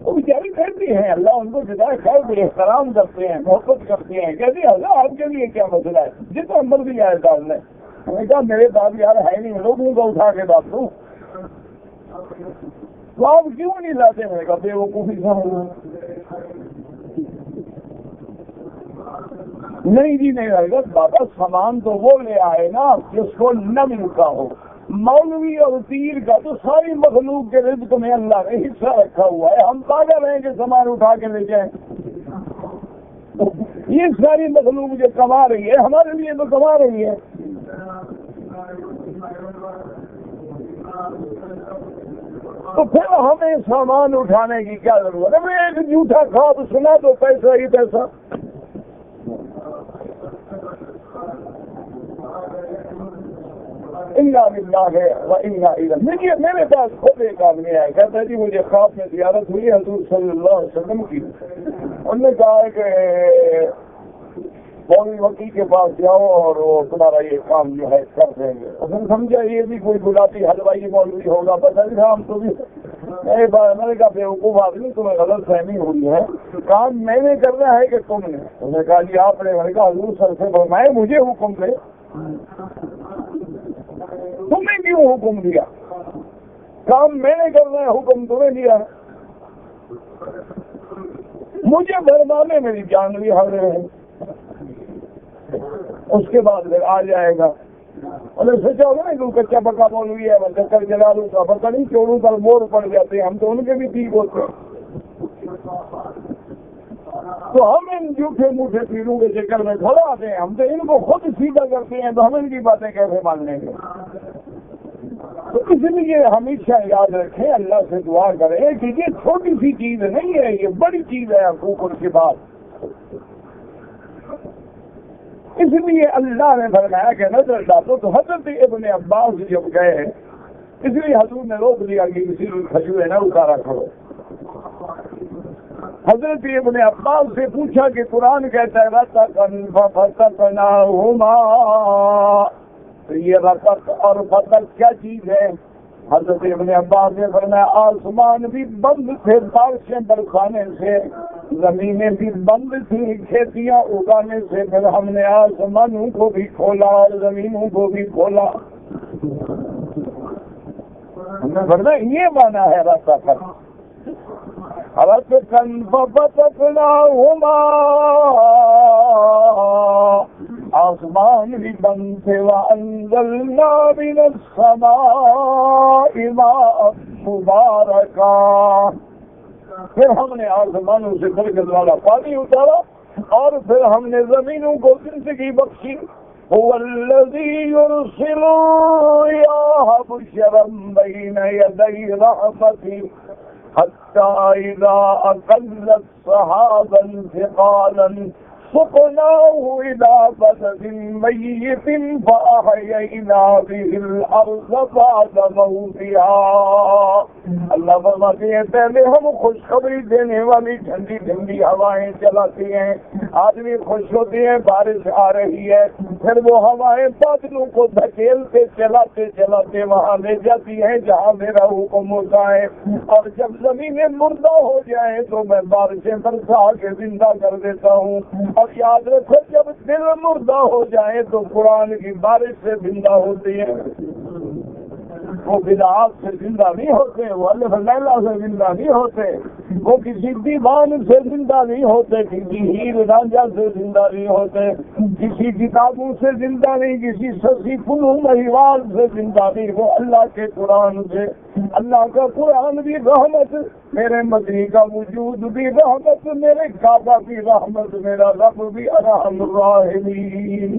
وہ بیچاری کہتی ہیں اللہ ان کو جدا خیر بھی احترام کرتے ہیں، محبت کرتے ہیں. کہتے ہیں اللہ آپ کے لیے کیا مسئلہ ہے، جتنا مرضی آئے ڈال لیں. میں نے کہا میرے پاس یار ہے نہیں، لوگوں کا اٹھا کے ڈال دوں. تو آپ کیوں نہیں لاتے؟ میں نے کہا بے وقوفی نہیں جی نہیں رہے گا. بابا سامان تو وہ لے آئے نا جس کو نہ ملتا ہو. مولوی اور پیر کا تو ساری مخلوق کے رزق میں اللہ نے حصہ رکھا ہوا ہے. ہم پاگل ہیں کہ سامان اٹھا کے لے جائیں. یہ ساری مخلوق جو کما رہی ہے ہمارے لیے تو کما رہی ہے. تو پھر ہمیں سامان اٹھانے کی کیا ضرورت ہے؟ میں ایک جھوٹا خواب سنا تو پیسہ ہی پیسہ. انا للہ و انا الیہ. میرے پاس خود ایک آدمی آیا، کہتا ہے جی مجھے خواب میں زیارت ہوئی حضور صلی اللہ علیہ وسلم کی. انہوں نے کہا کہ مولوی مکی کے پاس جاؤ اور وہ تمہارا یہ کام جو ہے کر دیں گے. اس نے سمجھا یہ بھی کوئی گلاٹی حلوائی مولوی ہوگا. پتہ نہیں تھا ہم تو بھی. میں نے کہا بے وقوف آدمی تمہیں غلط فہمی ہوئی ہے، کام میں نے کرنا ہے کہ تم نے؟ انہوں نے کہا جی آپ نے. میں نے کہا حضور سر سے فرمائے مجھے حکم دے، تمہیں کیوں حکم دیا؟ کام میں نے کرنا ہے، حکم تمہیں دیا. مجھے برمانے میری جان بھی حاضر ہے. اس کے بعد پھر آ جائے گا. انہیں سوچا ہوگا نا کہ کچا پکا مولوی ہے، میں چکر جلا لوں گا، پتہ نہیں چوڑوں پر مور پڑ جاتے ہیں. ہم تو ان کے بھی ٹھیک ہوتے ہیں. تو ہم ان جھوٹے موٹے پیروں کے چکر میں کھڑے آتے ہیں. ہم تو ان کو خود سیدھا کرتے ہیں، تو ہم ان کی باتیں کیسے مان لیں گے؟ تو اس لیے ہمیشہ یاد رکھیں، اللہ سے دعا کریں کہ یہ چھوٹی سی چیز نہیں ہے، یہ بڑی چیز ہے حقوق کی بات. اس لیے اللہ نے فرمایا کہ نظر ڈالو. تو حضرت ابن عباس جب گئے اس لیے حضور نے روک دیا کہ کسی کھجورے نہ اتارا کرو. حضرت ابن عباس سے پوچھا کہ قرآن کہتا ہے یہ رقط اور فتق کیا چیز ہے؟ حضرت ابن عباس نے فرمایا آسمان بھی بند تھے بارشیں برسانے سے زمینیں بھی بند تھیں کھیتیاں اگانے سے، پھر ہم نے آسمانوں کو بھی کھولا اور زمینوں کو بھی کھولا. ہم نے پڑھنا یہ مانا ہے راستہ کر آسمان بھی بند تھے. وَأَنزَلْنَا مِنَ السَّمَاءِ مَاءً مُبَارَكًا، پھر ہم نے آسمانوں سے برکت والا پانی اتارا اور پھر ہم نے زمینوں کو زندگی بخشی. هُوَ الَّذِي يُرْسِلُ الرِّيَاحَ بُشْرًا بَيْنَ يَدَيْ رَحْمَتِهِ حَتَّى إِذَا أَقَلَّتْ سَحَابًا ثِقَالًا سُقْنَاهُ إِلَى بَلَدٍ مَّيِّتٍ فَأَحْيَيْنَا بِهِ الْأَرْضَ بَعْدَ مَوْتِهَا. اللہ فرماتے ہیں پہلے ہم خوشخبری دینے والی ٹھنڈی ٹھنڈی ہوائیں چلاتے ہیں، آدمی خوش ہوتے ہیں بارش آ رہی ہے، پھر وہ ہوائیں بادلوں کو دھکیلتے چلاتے چلاتے وہاں لے جاتی ہیں جہاں میرا حکم ہوتا ہے. اور جب زمینیں مردہ ہو جائیں تو میں بارشیں برسا کے زندہ کر دیتا ہوں. اور یاد رکھو جب دل مردہ ہو جائے تو قرآن کی بارش سے زندہ ہوتی ہے. وہ بدعات سے زندہ نہیں ہوتے، وہ الف لیلا سے زندہ نہیں ہوتے، وہ کسی دیوان سے زندہ نہیں ہوتے، کسی ہیر رانجھا سے زندہ نہیں ہوتے، کسی کتابوں سے زندہ نہیں، کسی سسی فنو مہیوال سے زندہ نہیں، وہ اللہ کے قرآن سے. اللہ کا قرآن بھی رحمت، میرے مدنی کا وجود بھی رحمت، میرے کعبہ بھی رحمت، میرا رب بھی ارحم الراحمین.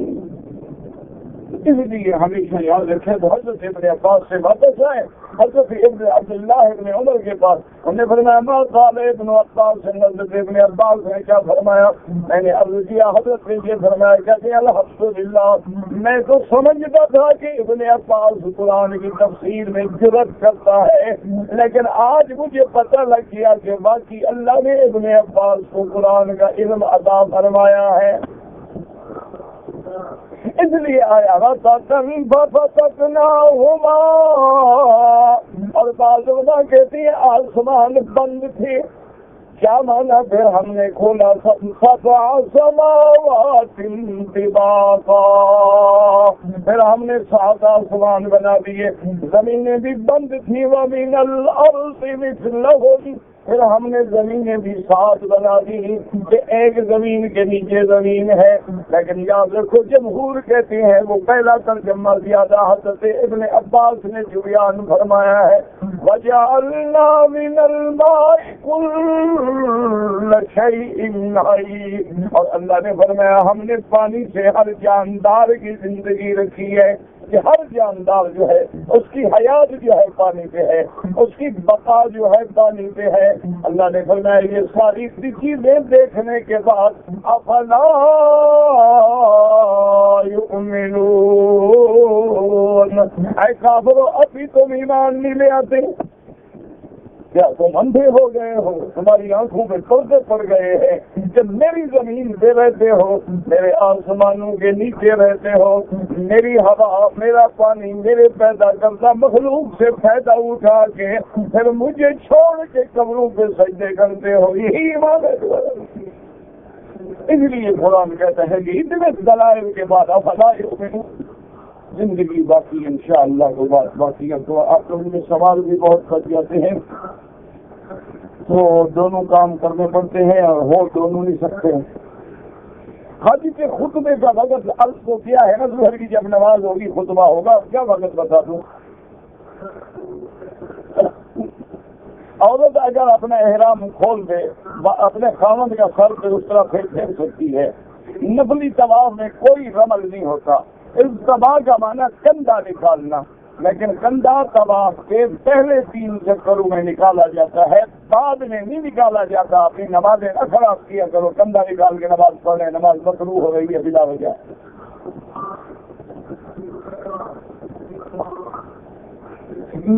اس لیے ہمیشہ یاد رکھیں تو حضرت ابن عباس سے واپس آئے. حضرت ابن عبداللہ ابن عمر کے پاس ہم نے فرمایا ما قال ابن عباس سے، حضرت ابن عباس نے کیا فرمایا؟ میں نے عرض کیا حضرت نے یہ فرمایا کہتے ہیں الحمدللہ میں تو سمجھتا تھا کہ ابن عباس قرآن کی تفسیر میں جرأت کرتا ہے، لیکن آج مجھے پتہ لگ گیا کہ باقی اللہ نے ابن عباس کو قرآن کا علم عطا فرمایا ہے. اس لیے آیا فَفَتَقْنَاهُمَا، اور بعض علماء کہتے ہیں آسمان بند تھے. کیا مانا؟ پھر ہم نے کھولا سبع سماوات طباقا، پھر ہم نے 7 آسمان بنا دیے. زمینیں بھی بند تھیں. وَمِنَ الْأَرْضِ مِثْلَهُمْ، پھر ہم نے زمینیں بھی 7 بنا دی کہ ایک زمین کے نیچے زمین ہے. لیکن یاد رکھو جمہور کہتے ہیں وہ پہلا ترجمہ زیادہ حضرت ابن عباس نے جو بیان فرمایا ہے وَجَعَلْنَا مِنَ الْمَاءِ كُلَّ شَيْءٍ حَيٍّ، اور اللہ نے فرمایا ہم نے پانی سے ہر جاندار کی زندگی رکھی ہے کہ ہر جاندار جو ہے اس کی حیات جو ہے پانی پہ ہے، اس کی بقا جو ہے پانی پہ ہے. اللہ نے فرمایا یہ ساری چیزیں دیکھنے کے بعد افلا یؤمنون، اے کافرو ابھی تم ایمان نہیں لے آتے؟ کیا تم اندھے ہو گئے ہو؟ تمہاری آنکھوں میں پردے پڑ گئے ہیں کہ میری زمین پہ رہتے ہو، میرے آسمانوں کے نیچے رہتے ہو، میری ہوا میرا پانی میرے پیدا کردہ مخلوق سے فائدہ اٹھا کے پھر مجھے چھوڑ کے قبروں پہ سجدے کرتے ہو، یہی ایمان ہے؟ اس لیے قرآن کہتا ہے کہ اتنے دلائل کے بعد افلا یؤمنون. زندگی باقی انشاءاللہ کو باقی ہے. تو آپ لوگوں کے سوال بھی بہت پھنس جاتے ہیں، تو دونوں کام کرنے پڑتے ہیں اور ہو دونوں نہیں سکتے ہیں. حاجی کے خطبے کا وقت عرض کو کیا ہے نا، ظہر کی جب نماز ہوگی خطبہ ہوگا، کیا وقت بتا دوں؟ عورت اگر اپنا احرام کھول دے اپنے خاوند کا سر پہ اس طرح پھیر سکتی ہے. نفلی طواف میں کوئی رمل نہیں ہوتا. التبا کا معنی کندھا نکالنا، لیکن کندھا طواف کے پہلے 3 چکروں میں نکالا جاتا ہے، بعد میں نہیں نکالا جاتا. اپنی نمازیں نہ خراب کیا کرو، کندھا نکال کے نماز پڑھیں، نماز مکروہ ہو رہی ہے بلا وجہ.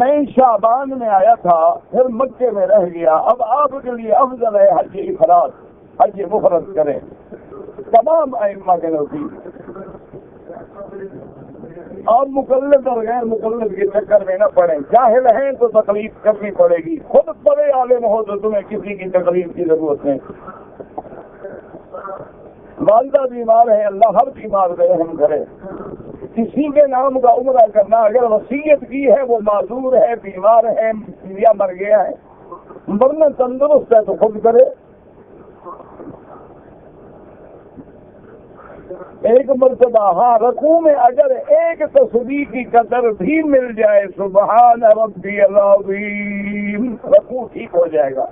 میں شعبان میں آیا تھا، پھر مکے میں رہ گیا. اب آپ کے لیے افضل ہے حج افراد، حج مفرد کریں. تمام ائمہ کے نزدیک آپ مقلد اور غیر مقلد کے چکر میں نہ پڑیں. جاہل ہیں تو تکلیف کرنی پڑے گی, خود بڑے عالم ہو تو تمہیں کسی کی تکلیف کی ضرورت نہیں. والدہ بیمار ہے, اللہ ہر بیمار پہ رحم کرے. کسی کے نام کا عمرہ کرنا, اگر وصیت کی ہے وہ معذور ہے, بیمار ہے یا مر گیا ہے, ورنہ تندرست ہے تو خود کرے. ایک مرتبہ ہاں رکوع میں اگر ایک تسبیح کی قدر بھی مل جائے, سبحان ربی العظیم, رکوع ٹھیک ہو جائے گا.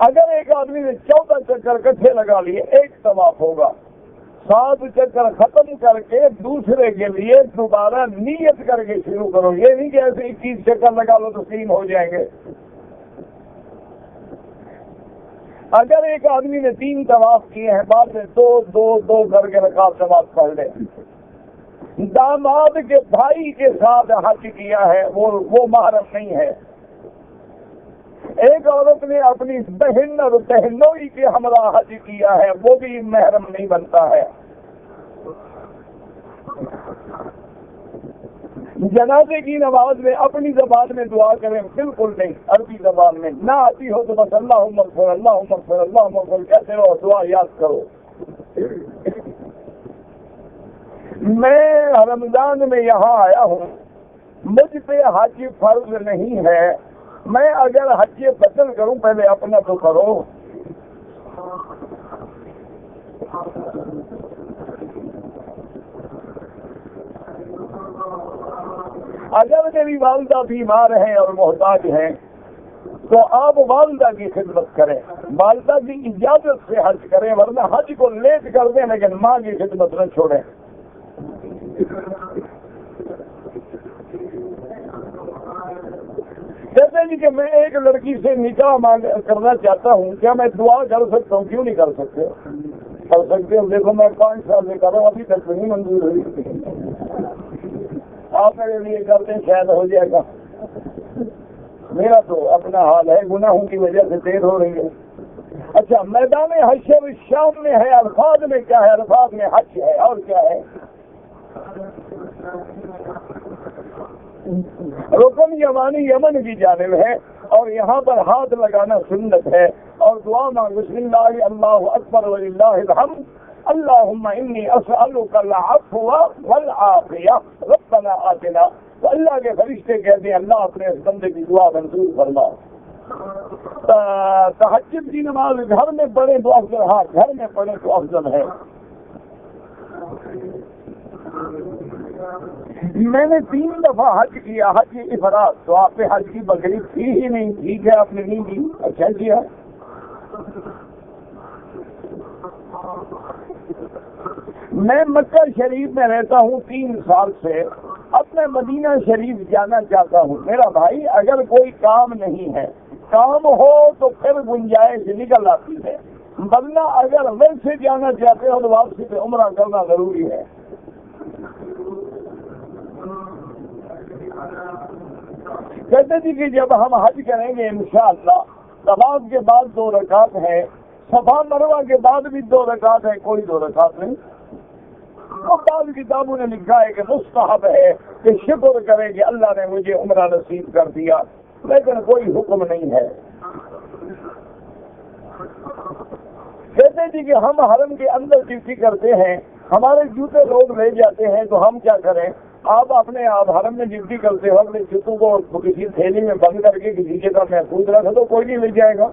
اگر ایک آدمی نے 14 چکر کٹھے لگا لیے, ایک طواف ہوگا. 7 چکر ختم کر کے دوسرے کے لیے دوبارہ نیت کر کے شروع کرو. یہ نہیں کہ ایسے 21 چکر لگا لو تو 3 ہو جائیں گے. اگر ایک آدمی نے 3 طواف کیے ہیں, بعد میں 2 کر کے رکعت نماز پڑھ لے. داماد کے بھائی کے ساتھ حج کیا ہے, وہ محرم نہیں ہے. ایک عورت نے اپنی بہن اور بہنوئی کے ہمراہ حج کیا ہے, وہ بھی محرم نہیں بنتا ہے. جنازے کی نماز میں اپنی زبان میں دعا کریں, بالکل نہیں. عربی زبان میں نہ آتی ہو تو بس اللہم اغفر اللہم اغفر اللہم اغفر کہتے رہو, دعا یاد کرو. میں رمضان میں یہاں آیا ہوں, مجھ پہ حج فرض نہیں ہے. میں اگر حج بدل کروں, پہلے اپنا تو کرو. اگر میری والدہ بیمار ہیں اور محتاج ہیں تو آپ والدہ کی خدمت کریں, والدہ کی اجازت سے حج کریں, ورنہ حج کو لیٹ کر دیں لیکن ماں کی خدمت نہ چھوڑیں. کہتے ہیں کہ میں ایک لڑکی سے نکاح کرنا چاہتا ہوں, کیا میں دعا کر سکتا ہوں؟ کیوں نہیں کر سکتے؟ کر سکتے ہوں. دیکھو میں 5 سال سے کر رہا ہوں, ابھی تک نہیں منظور ہوئی. آپ میرے لیے کرتے ہیں, شاید ہو جائے گا. میرا تو اپنا حال ہے, گناہوں کی وجہ سے دیر ہو رہی ہے. اچھا, میدان حشر شام میں ہے, الفاظ میں کیا ہے؟ الفاظ میں حج ہے, اور کیا ہے؟ رکن یمانی یمن کی جانب ہے, اور یہاں پر ہاتھ لگانا سنت ہے, اور دعا مانگ بسم اللہ اللہ اکبر وللہ الحمد اللہم انی اسألک العفو والعافیہ ربنا آتنا. تو اللہ کے فرشتے کہتے ہیں اللہ اپنے اس بندے کی دعا منظور فرما. تہجد کی نماز گھر میں پڑھے تو افضل, ہاں گھر میں پڑھے تو افضل ہے. میں نے 3 دفعہ حج کیا, حج افراد. تو آپ نے حج کی بکری تھی ہی نہیں. ٹھیک ہے, آپ نے نہیں کی, اچھا کیا. میں مکہ شریف میں رہتا ہوں 3 سال سے, اب میں مدینہ شریف جانا چاہتا ہوں. میرا بھائی اگر کوئی کام نہیں ہے, کام ہو تو پھر گنجائش نکل آتی ہے, ورنہ اگر ویسے جانا چاہتے ہو تو واپسی پہ عمرہ کرنا ضروری ہے. کہتے تھے کہ جب ہم حج کریں گے انشاءاللہ, طواف کے بعد 2 رکعت ہے, صفا مروہ کے بعد بھی 2 رکعت ہے, کوئی 2 رکعت نہیں. اور بعض کتابوں نے لکھا ہے کہ مستحب ہے کہ شکر کرے کہ اللہ نے مجھے عمرہ نصیب کر دیا, لیکن کوئی حکم نہیں ہے. کہتے تھے کہ ہم حرم کے اندر ڈیوٹی کرتے ہیں, ہمارے جوتے لوگ لے جاتے ہیں, تو ہم کیا کریں؟ آپ اپنے آپ حرم میں ڈیوٹی کرتے ہو, اپنے جوتوں کو کسی تھیلی میں بند کر کے کسی جگہ محفوظ رکھ دو, کوئی نہیں لے جائے گا.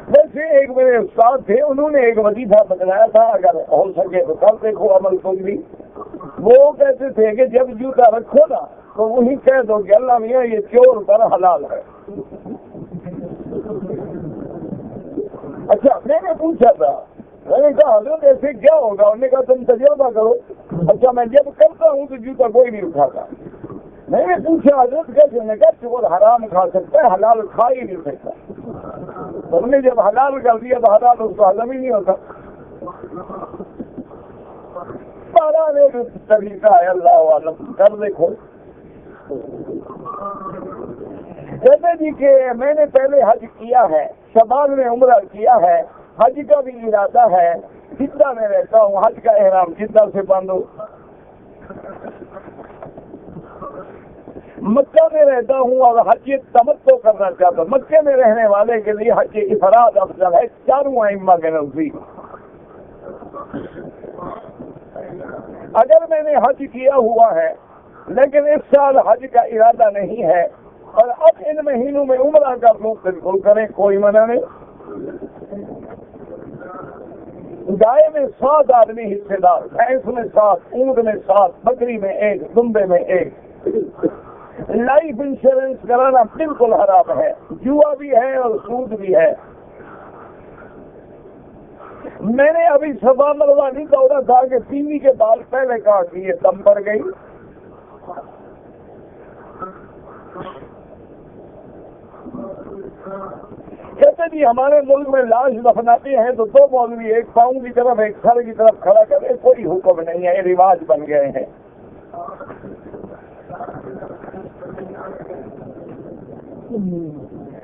ویسے ایک میرے استاد تھے, انہوں نے ایک وظیفہ بتلایا تھا, اگر ہو سکے تو کر دیکھو عمل کو بھی. وہ کہتے تھے کہ جب جوتا رکھو نا تو وہی کہہ دو کہ اللہ میاں یہ چور پر حلال ہے. اچھا, میں نے پوچھا تھا, میں نے کہا حضرت ایسے کیا ہوگا؟ انہوں نے کہا تم تجربہ کرو. اچھا, میں جب کرتا ہوں تو جوتا کوئی نہیں اٹھاتا. میں نے پوچھا حضرت کیسے؟ انہوں نے کہا چور حرام کھا سکتا ہے, حلال کھا ہی نہیں سکتا. ہم نے جب حلال کر دیا تو حلال اس کو ہضم ہی نہیں ہوتا. بہرحال ایک طریقہ ہے, اللہ عالم, کر دیکھو. کہتے جی کہ میں نے پہلے حج کیا ہے, شبان میں عمرہ کیا ہے, حج کا بھی ارادہ ہے، جدہ میں رہتا ہوں، حج کا احرام جدہ سے باندھو، مکہ میں رہتا ہوں اور حج تمتع کرنا چاہتا ہوں، مکے میں رہنے والے کے لیے حج افراد افضل ہے چاروں ائمہ کے نزدیک۔ اگر میں نے حج کیا ہوا ہے لیکن اس سال حج کا ارادہ نہیں ہے اور اب ان مہینوں میں عمرہ کر لوں، بالکل کریں، کوئی منع نہیں۔ گائے میں 7 آدمی حصے دار، بھینس میں 7، اونٹ میں 7، بکری میں 1، دمبے میں 1۔ لائف انشورنس کرانا بالکل حرام ہے، جوا بھی ہے اور سود بھی ہے۔ میں نے ابھی صفا مروا نہیں دوڑا تھا کہ تیوی کے بال پہلے کاٹ لیے، دم پڑ گئی۔ کہتے جی ہمارے ملک میں لاش دفناتے ہیں تو 2 مولوی ایک پاؤں کی طرف ایک سر کی طرف کھڑا کرے، کوئی حکم نہیں ہے، یہ رواج بن گئے ہیں۔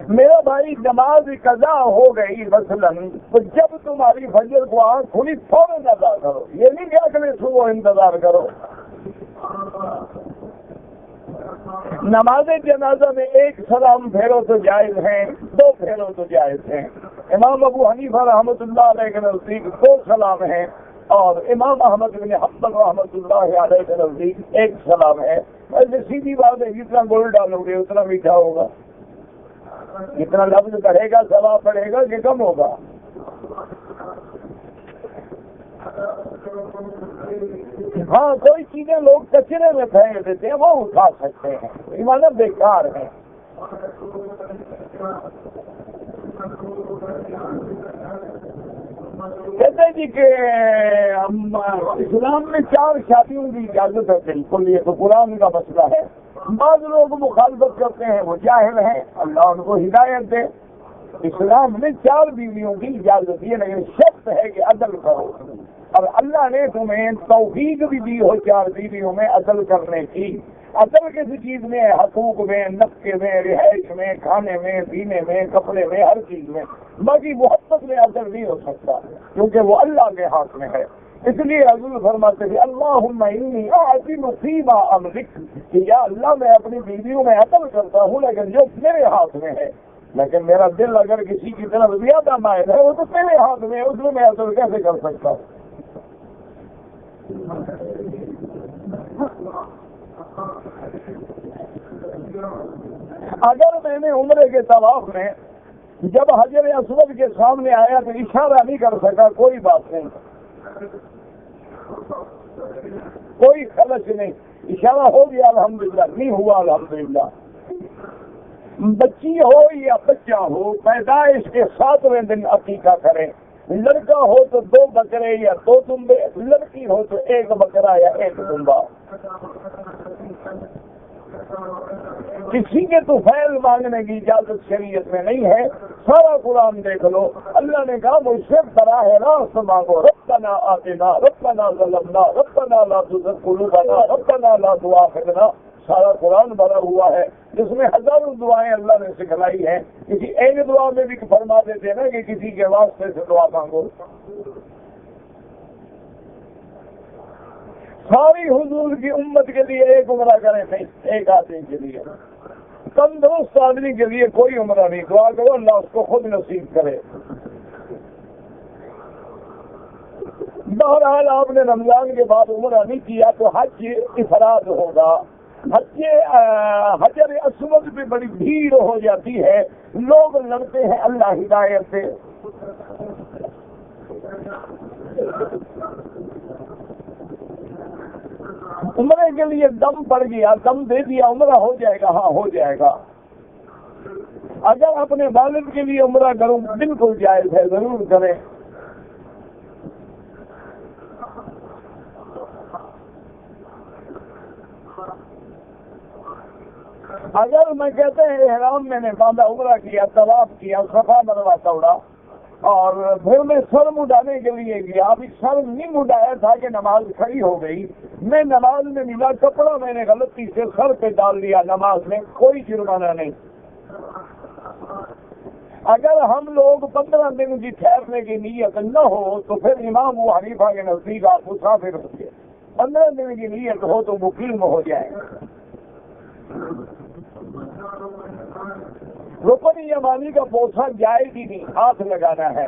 میرا بھائی نماز قضا ہو گئی مثلاً، تو جب تمہاری فجر کو آنکھ کھلی فوراً ادا کرو، یہ نہیں کہ اگلے صبح انتظار کرو۔ نماز جنازہ میں 1 سلام پھیرو تو جائز ہیں، 2 پھیرو تو جائز ہیں۔ امام ابو حنیفہ رحمۃ اللہ علیہ کے نزدیک 2 سلام ہیں اور امام احمد بن حنبل رحمۃ اللہ علیہ کے نزدیک 1 سلام ہے۔ ویسے سیدھی بات ہے، جتنا گول ڈالو گے اتنا میٹھا ہوگا، جتنا لفظ بڑھے گا ثواب بڑھے گا کہ کم ہوگا۔ ہاں کوئی چیزیں لوگ کچرے میں پھینک دیتے ہیں، وہ اٹھا سکتے ہیں، ایمان بیکار ہے۔ کہتے ہیں جی کہ اسلام میں 4 شادیوں کی اجازت ہے، بالکل یہ تو قرآن کا مسئلہ ہے۔ بعض لوگ مخالفت کرتے ہیں، وہ جاہل ہیں، اللہ ان کو ہدایت دے۔ اسلام میں 4 بیویوں کی اجازت ہے، لیکن شرط ہے کہ عدل کرو، اور اللہ نے تمہیں توفیق بھی دی ہو 4 بیویوں میں عدل کرنے کی۔ عدل کسی چیز میں ہے، حقوق میں، نفقے میں، رہائش میں، کھانے میں، پینے میں، کپڑے میں، ہر چیز میں۔ باقی محبت میں عدل نہیں ہو سکتا کیونکہ وہ اللہ کے ہاتھ میں ہے۔ اس لیے حضور فرماتے ہیں اللہم انی اعدل فیما املک، کہ یا اللہ میں اپنی بیویوں میں عدل کرتا ہوں لیکن جو میرے ہاتھ میں ہے، لیکن میرا دل اگر کسی کی طرف زیادہ مائل ہے وہ تو میرے ہاتھ میں ہے، اس میں عدل کیسے کر سکتا ہوں؟ اگر میں نے عمرے کے طواف میں جب حجر اسود کے سامنے آیا تو اشارہ نہیں کر سکا، کوئی بات نہیں، کوئی خلش نہیں، اشارہ ہو گیا الحمدللہ، نہیں ہوا الحمدللہ۔ بچی ہو یا بچہ ہو، پیدائش کے 7ویں دن عقیقہ کریں، لڑکا ہو تو 2 بکرے یا 2 دمبے، لڑکی ہو تو 1 بکرا یا 1 دمبا۔ کسی کے تو فیل مانگنے کی اجازت شریعت میں نہیں ہے۔ سارا قرآن دیکھ لو، اللہ نے کہا مجھ سے براہ راست مانگو، ربنا آتنا، ربنا ظلمنا، ربنا لا تزغ قلوبنا، ربنا لا تؤاخذنا۔ سارا قرآن بھرا ہوا ہے جس میں ہزاروں دعائیں اللہ نے سکھلائی ہیں۔ کسی ایک دعا میں بھی فرما دیتے نا کہ کسی کے واسطے سے دعا مانگو۔ ساری حضور کی امت کے لیے 1 عمرہ کریں، نہیں 1 آدمی کے لیے، تندرست آدمی کے لیے کوئی عمرہ نہیں۔ دعا کرو اللہ اس کو خود نصیب کرے۔ بہرحال آپ نے رمضان کے بعد عمرہ نہیں کیا تو حج افراد ہوگا۔ حجر اسود پہ بڑی بھیڑ ہو جاتی ہے، لوگ لڑتے ہیں، اللہ ہدایت سے۔ عمرے کے لیے دم پڑ گیا، دم دے دیا، عمرہ ہو جائے گا؟ ہاں ہو جائے گا۔ اگر اپنے والد کے لیے عمرہ کروں بالکل جائز ہے، ضرور کریں۔ اگر میں کہتے ہیں احرام میں نے باندھا، عمرہ کیا، طواف کیا، صفا مروا توڑا اور پھر میں سر مڈانے کے لیے گیا، ابھی سر نہیں مڈایا تھا کہ نماز کھڑی ہو گئی، میں نماز میں ملا کپڑا میں نے غلطی سے سر پہ ڈال دیا، نماز میں کوئی جرمانہ نہیں۔ اگر ہم لوگ 15 دن کی ٹھہرنے کی نیت نہ ہو تو پھر امام ابو حنیفہ کے نزدیک آپ مسافر ہو گئے، 15 دن کی نیت ہو تو مقیم ہو جائیں۔ رکن یمانی کا بوسہ جائز ہی نہیں، ہاتھ لگانا ہے۔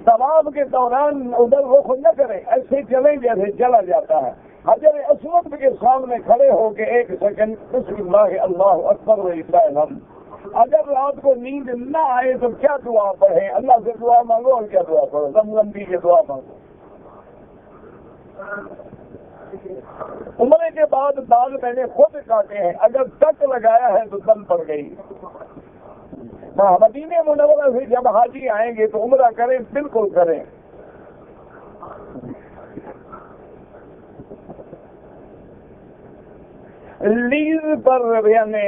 طواف کے دوران ادھر رخ نہ کریں، ایسے چلیں جیسے چلا جاتا ہے۔ حجر اسود کے سامنے کھڑے ہو کے 1 سیکنڈ بسم اللہ اللہ اکبر وللہ الحمد۔ اگر رات کو نیند نہ آئے تو کیا دعا پڑھیں؟ اللہ سے دعا مانگو اور کیا دعا پڑھو؟ زمزم پی کے دعا مانگو۔ عمرے کے بعد بال میں نے خود کاٹے ہیں، اگر ٹک لگایا ہے تو دم پڑ گئی۔ مدینہ منورہ سے جب حاجی آئیں گے تو عمرہ کریں، بالکل کریں۔ لیز پر یعنی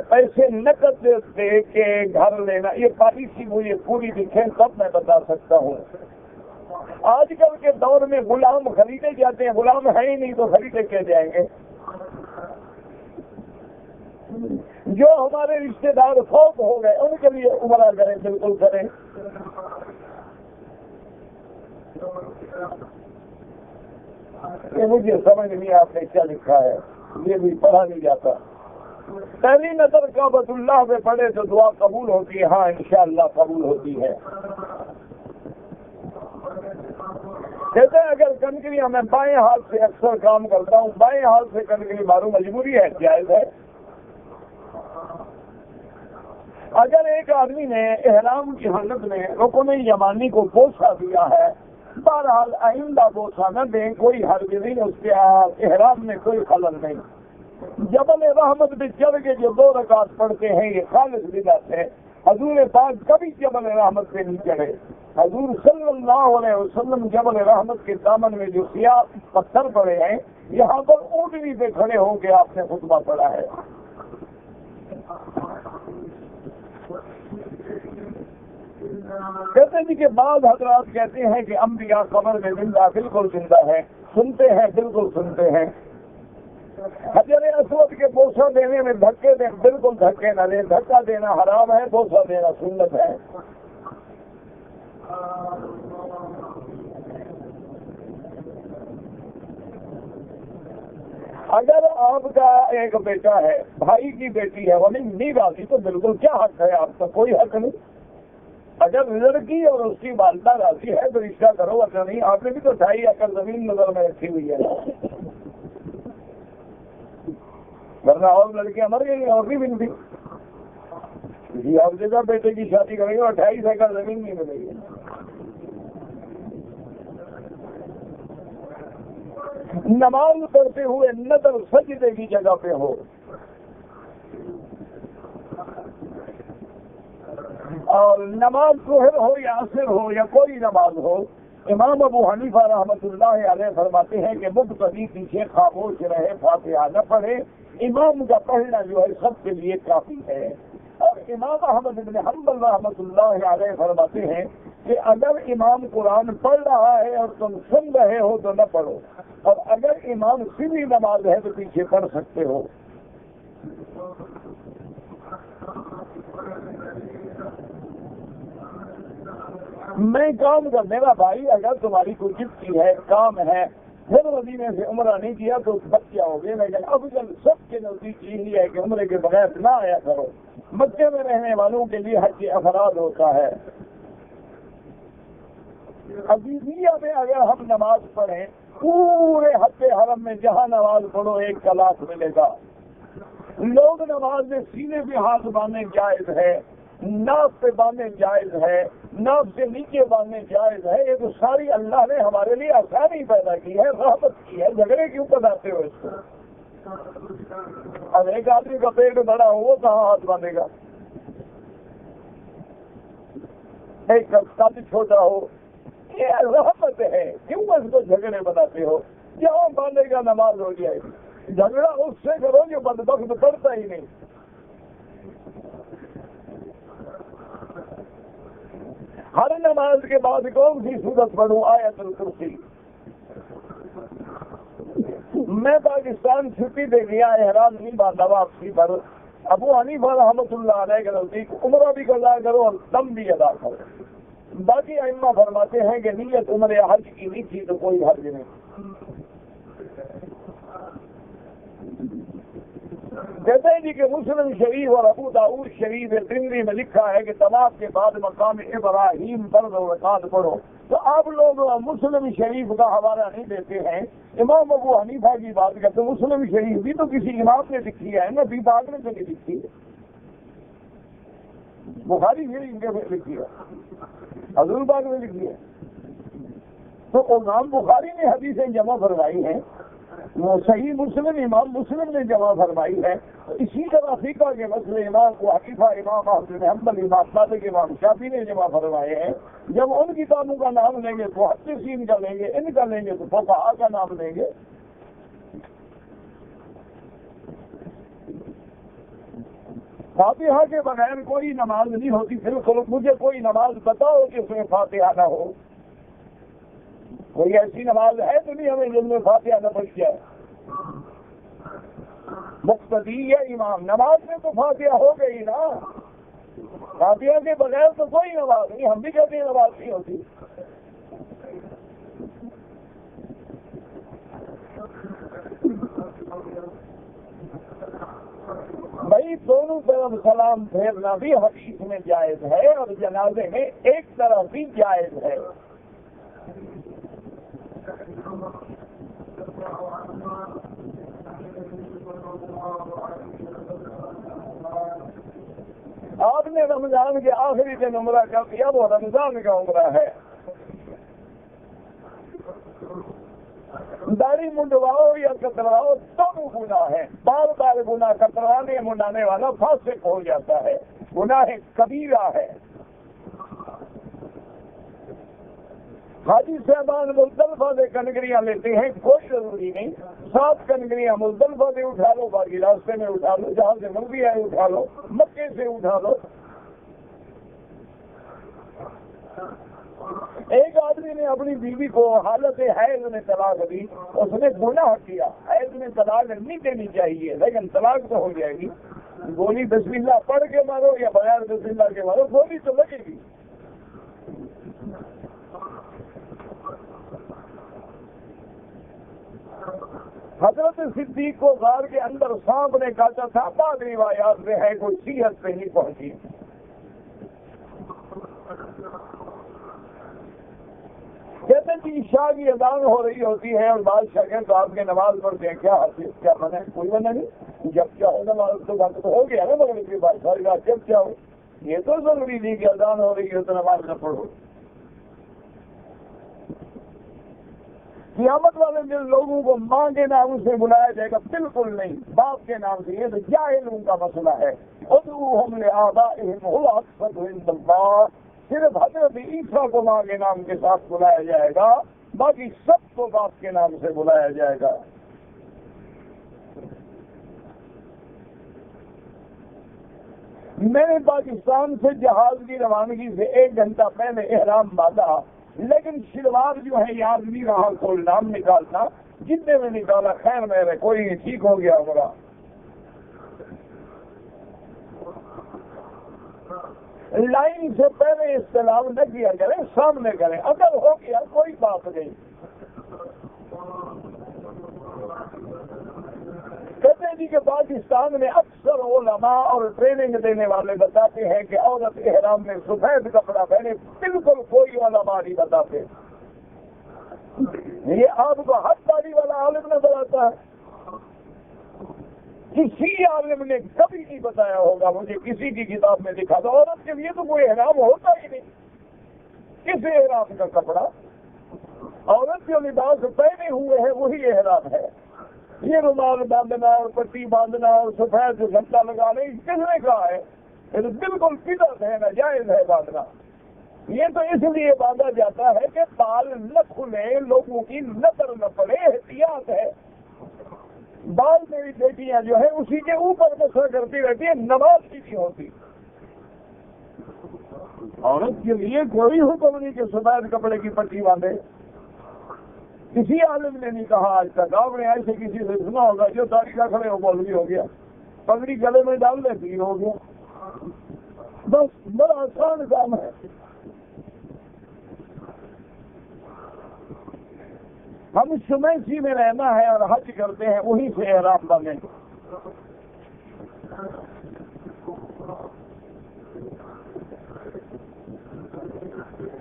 پیسے نقد دے کے گھر لینا، یہ پالیسی مجھے پوری دکھے تب میں بتا سکتا ہوں۔ آج کل کے دور میں غلام خریدے جاتے ہیں، غلام ہے ہی نہیں تو خریدے کیا جائیں گے؟ جو ہمارے رشتے دار فوت ہو گئے ان کے لیے عمرہ کریں، بالکل کریں۔ یہ مجھے سمجھ نہیں آپ نے کیا لکھا ہے، یہ بھی پڑھا نہیں جاتا۔ پہلی نظر کعبۃ اللہ پہ پڑھے تو دعا قبول ہوتی ہے، ہاں انشاءاللہ قبول ہوتی ہے۔ کہتے ہیں اگر کنکریاں میں بائیں ہاتھ سے اکثر کام کرتا ہوں، بائیں ہاتھ سے کنکری ماروں، مجبوری ہے، جائز ہے۔ اگر ایک آدمی نے احرام کی حالت میں رکن یمانی کو بوسہ دیا ہے، بہرحال آئندہ بوسہ نہ دیں، کوئی حرج نہیں، اس کے احرام میں کوئی خلل نہیں۔ جبل رحمت پہ چڑھ کے جو 2 رکعت پڑھتے ہیں یہ خالص بدعت ہے۔ حضور پاک کبھی جبل رحمت پہ نہیں چڑھے۔ حضور صلی اللہ علیہ وسلم جبل رحمت کے دامن میں جو سیاہ پتھر پڑے ہیں، یہاں پر اونٹنی پہ کھڑے ہو کے آپ نے خطبہ پڑھا ہے۔ کہتے ہیں کہ بعض حضرات کہتے ہیں کہ انبیاء قبر میں زندہ، بالکل زندہ ہے، سنتے ہیں، بالکل سنتے ہیں۔ حجر اسود کے بوسہ دینے میں دھکے دیں، بالکل دھکے نہ دیں، دھکا دینا حرام ہے، بوسہ دینا سنت ہے۔ اگر آپ کا ایک بیٹا ہے، بھائی کی بیٹی ہے، وہ نہیں راضی تو بالکل کیا حق ہے؟ آپ کا کوئی حق نہیں۔ اگر لڑکی اور اس کی والدہ راضی ہے تو رشتہ کرو، اگر نہیں، آپ نے بھی تو 2.5 ایکڑ زمین نظر میں رکھی ہوئی ہے، ورنہ اور لڑکیاں مر گئی اور بھی ملتی کسی اور جگہ بیٹے کی شادی کریں گے اور 28 ایکڑ زمین نہیں ملے گی۔ نماز پڑھتے ہوئے نظر سجدے کی جگہ پہ ہو، اور نماز ظہر ہو یا عصر ہو یا کوئی نماز ہو، امام ابو حنیفہ رحمۃ اللہ علیہ فرماتے ہیں کہ مقتدی پیچھے خاموش رہے، فاتحہ نہ پڑھے، امام کا پڑھنا جو ہے سب کے لیے کافی ہے۔ اور امام احمد بن حنبل رحمۃ اللہ علیہ فرماتے ہیں کہ اگر امام قرآن پڑھ رہا ہے اور تم سن رہے ہو تو نہ پڑھو، اور اگر امام سیدھی نماز ہے تو پیچھے پڑھ سکتے ہو۔ میں کام کر، میرا بھائی اگر تمہاری کوئی جتنی ہے، کام ہے، پھر مدینے سے عمرہ نہیں کیا تو بچہ ہو گئے، لیکن اب سب کے نزدیک یہی ہے کہ عمرے کے بغیر نہ آیا کرو۔ مکے میں رہنے والوں کے لیے حج افراد ہوتا ہے۔ عزیزیہ میں اگر ہم نماز پڑھیں، پورے حج حرم میں جہاں نماز پڑھو 1 کا لاکھ ملے گا۔ لوگ نماز میں سینے پہ ہاتھ باندھنے جائز ہے، ناف پہ باندھنے جائز ہے، ناف سے نیچے باندھنے جائز ہے، یہ تو ساری اللہ نے ہمارے لیے آسانی پیدا کی ہے، رحمت کی ہے، جھگڑے کیوں بناتے ہو اس کو؟ اب ایک آدمی کا پیٹ بڑا ہو وہ کہاں ہاتھ باندھے گا؟ ایک کا قد چھوٹا ہو، یہ رحمت ہے، کیوں اس کو جھگڑے بناتے ہو؟ جہاں باندھے گا نماز ہو جائے گی۔ جھگڑا اس سے کرو جو بدبخت پڑتا ہی نہیں۔ ہر نماز کے بعد کون سی سورت پڑھوں؟ آیت الکرسی۔ میں پاکستان چھٹی دے گیا، احرام نہیں باندھا، واپسی پر ابو حنیفہ رحمۃ اللہ علیہ کے نزدیک عمرہ بھی قضا کرو اور دم بھی ادا کرو۔ باقی ائمہ فرماتے ہیں کہ نیت عمر حج کی نہیں تھی تو کوئی حرج نہیں۔ کہتے ہیں جی کہ مسلم شریف اور ابو داؤد شریف ترمذی میں لکھا ہے کہ طواف کے بعد مقام ابراہیم پر رکعت پڑھو، تو آپ لوگ مسلم شریف کا حوالہ نہیں دیتے ہیں، امام ابو حنیفہ کی بات کرتے، مسلم شریف بھی تو کسی امام نے لکھی ہے، نبی پاک نے تو نہیں لکھی ہے، بخاری شریف کے لکھی ہے، حضور پاک نے لکھی ہے، تو امام بخاری نے حدیثیں جمع فرمائی ہیں، وہ صحیح مسلم امام مسلم نے جمع فرمائی ہے۔ اسی طرح فقہ کے مسئلے امام ابو حنیفہ، امام احمد بن حنبل، امام مالک، امام شافعی نے جمع فرمائے ہیں۔ جب ان کتابوں کا نام لیں گے تو محدثین کا لیں گے، ان کا لیں گے تو فقہاء کا نام لیں گے۔ فاتحہ کے بغیر کوئی نماز نہیں ہوتی، بالکل مجھے کوئی نماز بتاؤ کہ اس میں فاتحہ نہ ہو، کوئی ایسی نماز ہے دنیا میں جن میں فاتحہ نہ پڑھ جائے؟ مقتدی یا امام، نماز میں تو فاتحہ ہو گئی نا، فاتحہ کے بغیر تو کوئی نماز نہیں، ہم بھی کہتے ہیں نماز نہیں ہوتی۔ بھائی دونوں طرف سلام پھیرنا بھی حدیث میں جائز ہے اور جنازے میں ایک طرف بھی جائز ہے۔ آپ نے رمضان کے آخری دن عمرہ کر دیا، وہ رمضان کا عمرہ ہے، داڑھی منڈواؤ یا کتراؤ دونوں گناہ ہے، بار بار گناہ کترانے منڈانے والا فاسق ہو جاتا ہے، گناہ کبیرہ ہے۔ حاجی صاحبان مزدلفہ سے کنگریاں لیتے ہیں، کوئی ضروری نہیں، 7 کنگریاں مزدلفہ سے اٹھا لو، باقی راستے میں اٹھا لو، جہاں سے مرضی ہے اٹھا لو، مکے سے اٹھا لو۔ ایک آدمی نے اپنی بیوی کو حالت حیض میں طلاق دی، اس نے گناہ کیا، حیض میں طلاق نہیں دینی چاہیے لیکن طلاق تو ہو جائے گی، گولی بسم اللہ پڑھ کے مارو یا بغیر بسم اللہ کے مارو، گولی تو لگے گی۔ حضرت صدیق کو غار کے اندر سانپ نے کاٹا تھا، بعض روایات میں ہے، کوئی صحت پہ نہیں پہنچی۔ کہتے ہیں کہ عشاء کی اذان ہو رہی ہوتی ہے اور بادشاہ کہتے تو آپ کے نماز پڑھتے ہیں، کیا حاصل کیا منع ہے؟ کوئی منع نہیں، جب چاہو نماز تو وقت ہو گیا نا، مغرب کے بعد ساری رات جب چاہو، یہ تو ضروری نہیں کہ اذان ہو رہی ہے تو نماز نہ پڑھو۔ قیامت والے دن لوگوں کو ماں کے نام سے بلایا جائے گا؟ بالکل نہیں، باپ کے نام سے، یہ تو جاہلوں کا مسئلہ ہے۔ ادعوہم لآبائہم هو اقسط عند اللہ، صرف حضرت عیسیٰ کو ماں کے نام کے ساتھ بلایا جائے گا، باقی سب کو باپ کے نام سے بلایا جائے گا۔ میں نے پاکستان سے جہاز کی روانگی سے 1 گھنٹہ پہلے احرام باندھا، لیکن شلوار جو ہے یاد نہیں رہا کوئی نام نکالنا، جتنے میں نکالا خیر میرے، کوئی نہیں، ٹھیک ہو گیا ہوگا۔ لائن سے پہلے استعلام نہ کیا کریں، سامنے کریں، اگر ہو گیا کوئی بات نہیں۔ کہتے ہیں جی کہ پاکستان میں اکثر علماء اور ٹریننگ دینے والے بتاتے ہیں کہ عورت احرام میں سفید کپڑا پہنے، بالکل کوئی علماء نہیں بتاتے، یہ آپ کو ہر داڑھی والا عالم نظر آتا ہے، کسی عالم نے کبھی نہیں بتایا ہوگا، مجھے کسی کی کتاب میں دکھا دو، عورت کے لیے تو کوئی احرام ہوتا ہی نہیں، کس احرام کا کپڑا؟ عورت جو لباس پہنے ہوئے ہیں وہی احرام ہے، یہ رومال باندھنا اور پٹی باندھنا اور سفید گھنٹہ لگانا کس نے کہا ہے؟ یہ تو بالکل بدعت ہے، ناجائز ہے باندھنا۔ یہ تو اس لیے باندھا جاتا ہے کہ بال نہ کھلے، لوگوں کی نظر نہ پڑے، احتیاط ہے۔ بال میری بیٹیاں جو ہیں اسی کے اوپر مسئلہ کرتی رہتی ہے، نماز کی نہیں ہوتی۔ عورت کے لیے کوئی حکم نہیں کہ سفید کپڑے کی پٹی باندھے، کسی عالم نے نہیں کہا آج تک۔ آپ نے ایسے کسی سے سنا ہوگا جو تاریخ کھڑے ہو مولوی ہو گیا، پگڑی گلے میں ڈال لیتی ہو گیا، بس بڑا آسان کام ہے۔ ہم شمیسی میں رہنا ہے اور حج کرتے ہیں، وہیں سے احرام باندھیں۔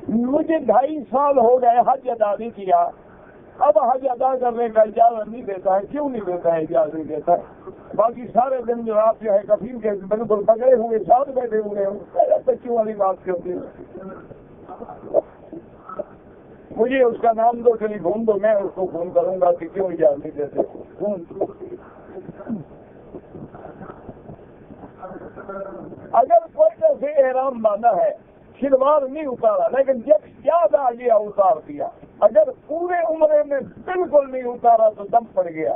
مجھے 2.5 سال ہو گئے حج ادا نہیں کیا، اب حج ادا کرنے کا اجازت نہیں دیتا ہے۔ کیوں نہیں دیتا ہے؟ اجازت نہیں دیتا ہے۔ باقی سارے دن جو آپ جو ہے کفیل کے بالکل پکڑے ہوئے ساتھ بیٹھے ہوئے ہیں، بچوں والی بات کرتے ہیں۔ مجھے اس کا نام دو، چلی فون دو، میں اس کو فون کروں گا کہ کیوں اجازت نہیں دیتے۔ اگر کوئی ایسے احرام باندھا ہے، شلوار نہیں اتارا، لیکن جب یاد آ گیا اتار دیا، اگر پورے عمرے میں بالکل نہیں اتارا تو دم پڑ گیا۔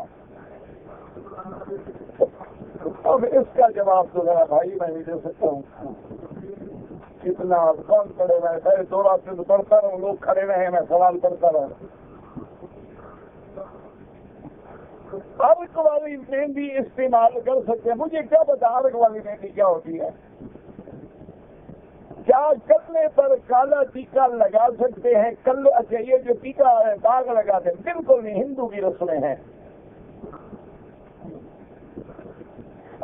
اب اس کا جواب تو میرا بھائی میں نہیں دے سکتا ہوں۔ کتنا کون پڑے رہے، پہلے 2 رات سے تو پڑھتا رہا ہوں، لوگ کھڑے رہے، میں سوال کرتا رہا۔ اب والی مہندی استعمال کر سکتے ہیں؟ مجھے کیا بتا ارگ والی مہندی کیا ہوتی ہے؟ کیا کلے پر کالا ٹیکا لگا سکتے ہیں؟ اچھا یہ جو ٹیکا داغ لگاتے ہیں، بالکل نہیں، ہندو کی رسمیں ہیں۔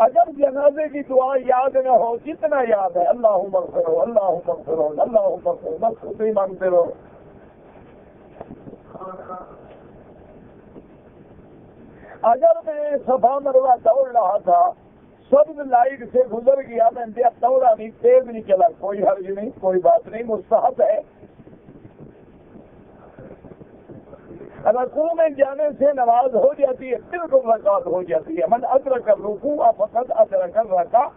اگر جنازے کی دعا یاد نہ ہو، جتنا یاد ہے اللہم اغفر اللہم اغفر اللہم اغفر، بس اسے ہی مانگتے رہو۔ اگر میں صفا مروہ دوڑ رہا تھا، سبز لائٹ سے گزر گیا، میں دوڑا نہیں، تیز نہیں چلا، کوئی حرج نہیں، کوئی بات نہیں، مستحب ہے۔ رکوع میں جانے سے نماز ہو جاتی ہے، بالکل رکعت ہو جاتی ہے۔ من ادرک الرکوع فقد ادرک الرکعہ،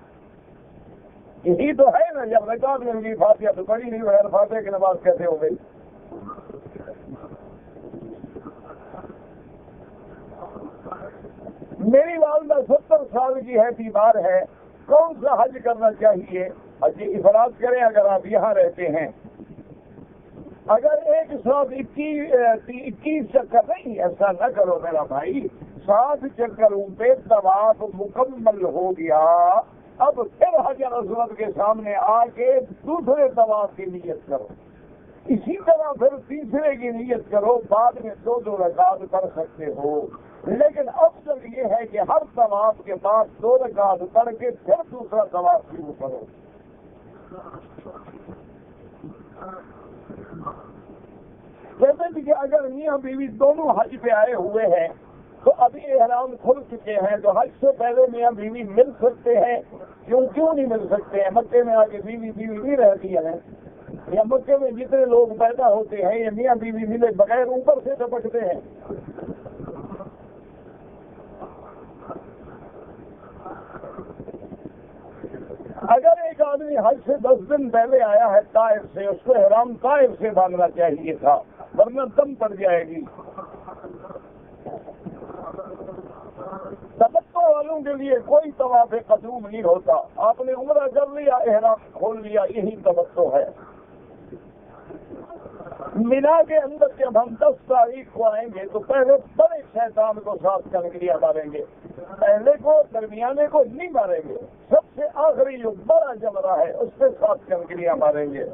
یہی تو ہے نا، جب رکعت مل گئی فاتحہ تو پڑھی نہیں، بغیر فاتحہ کی نماز کیسے ہو گئی؟ میری والدہ 70 سال کی ہے، بیمار ہے، کون سا حج کرنا چاہیے؟ حج افراد کریں اگر آپ یہاں رہتے ہیں۔ اگر ایک ساتھ 21 چکر نہیں، ایسا نہ کرو میرا بھائی، 7 چکروں پہ طواف مکمل ہو گیا، اب پھر حجر اسود کے سامنے آ کے دوسرے طواف کی نیت کرو، اسی طرح پھر تیسرے کی نیت کرو، بعد میں 2 رکعت کر سکتے ہو، لیکن افضل یہ ہے کہ ہر طواف کے بعد 2 رکعت پڑھ کے پھر دوسرا طواف شروع کرو۔ جیسے کہ اگر میاں بیوی دونوں حج پہ آئے ہوئے ہیں تو ابھی احرام کھل چکے ہیں، تو حج سے پہلے میاں بیوی مل سکتے ہیں؟ کیوں نہیں مل سکتے ہیں؟ مکے میں آ کے بیوی نہیں رہتی ہے، یا مکے میں جتنے لوگ پیدا ہوتے ہیں یہ میاں بیوی ملے بغیر اوپر سے ٹپکتے ہیں؟ اگر ایک آدمی حج سے 10 دن پہلے آیا ہے طائف سے، اس کو احرام طائف سے باندھنا چاہیے تھا، ورنہ دم پڑ جائے گی۔ تمتع والوں کے لیے کوئی طواف قدوم نہیں ہوتا، آپ نے عمرہ کر لیا، احرام کھول لیا، یہی تمتع ہے۔ مینا کے اندر جب ہم 10 تاریخ کو آئیں گے تو پہلے بڑے شیطان کو 7 کنکریاں ماریں گے، پہلے کو درمیانے کو نہیں ماریں گے، سب سے آخری جو بڑا جمرہ ہے اس پہ 7 کنکریاں ماریں گے۔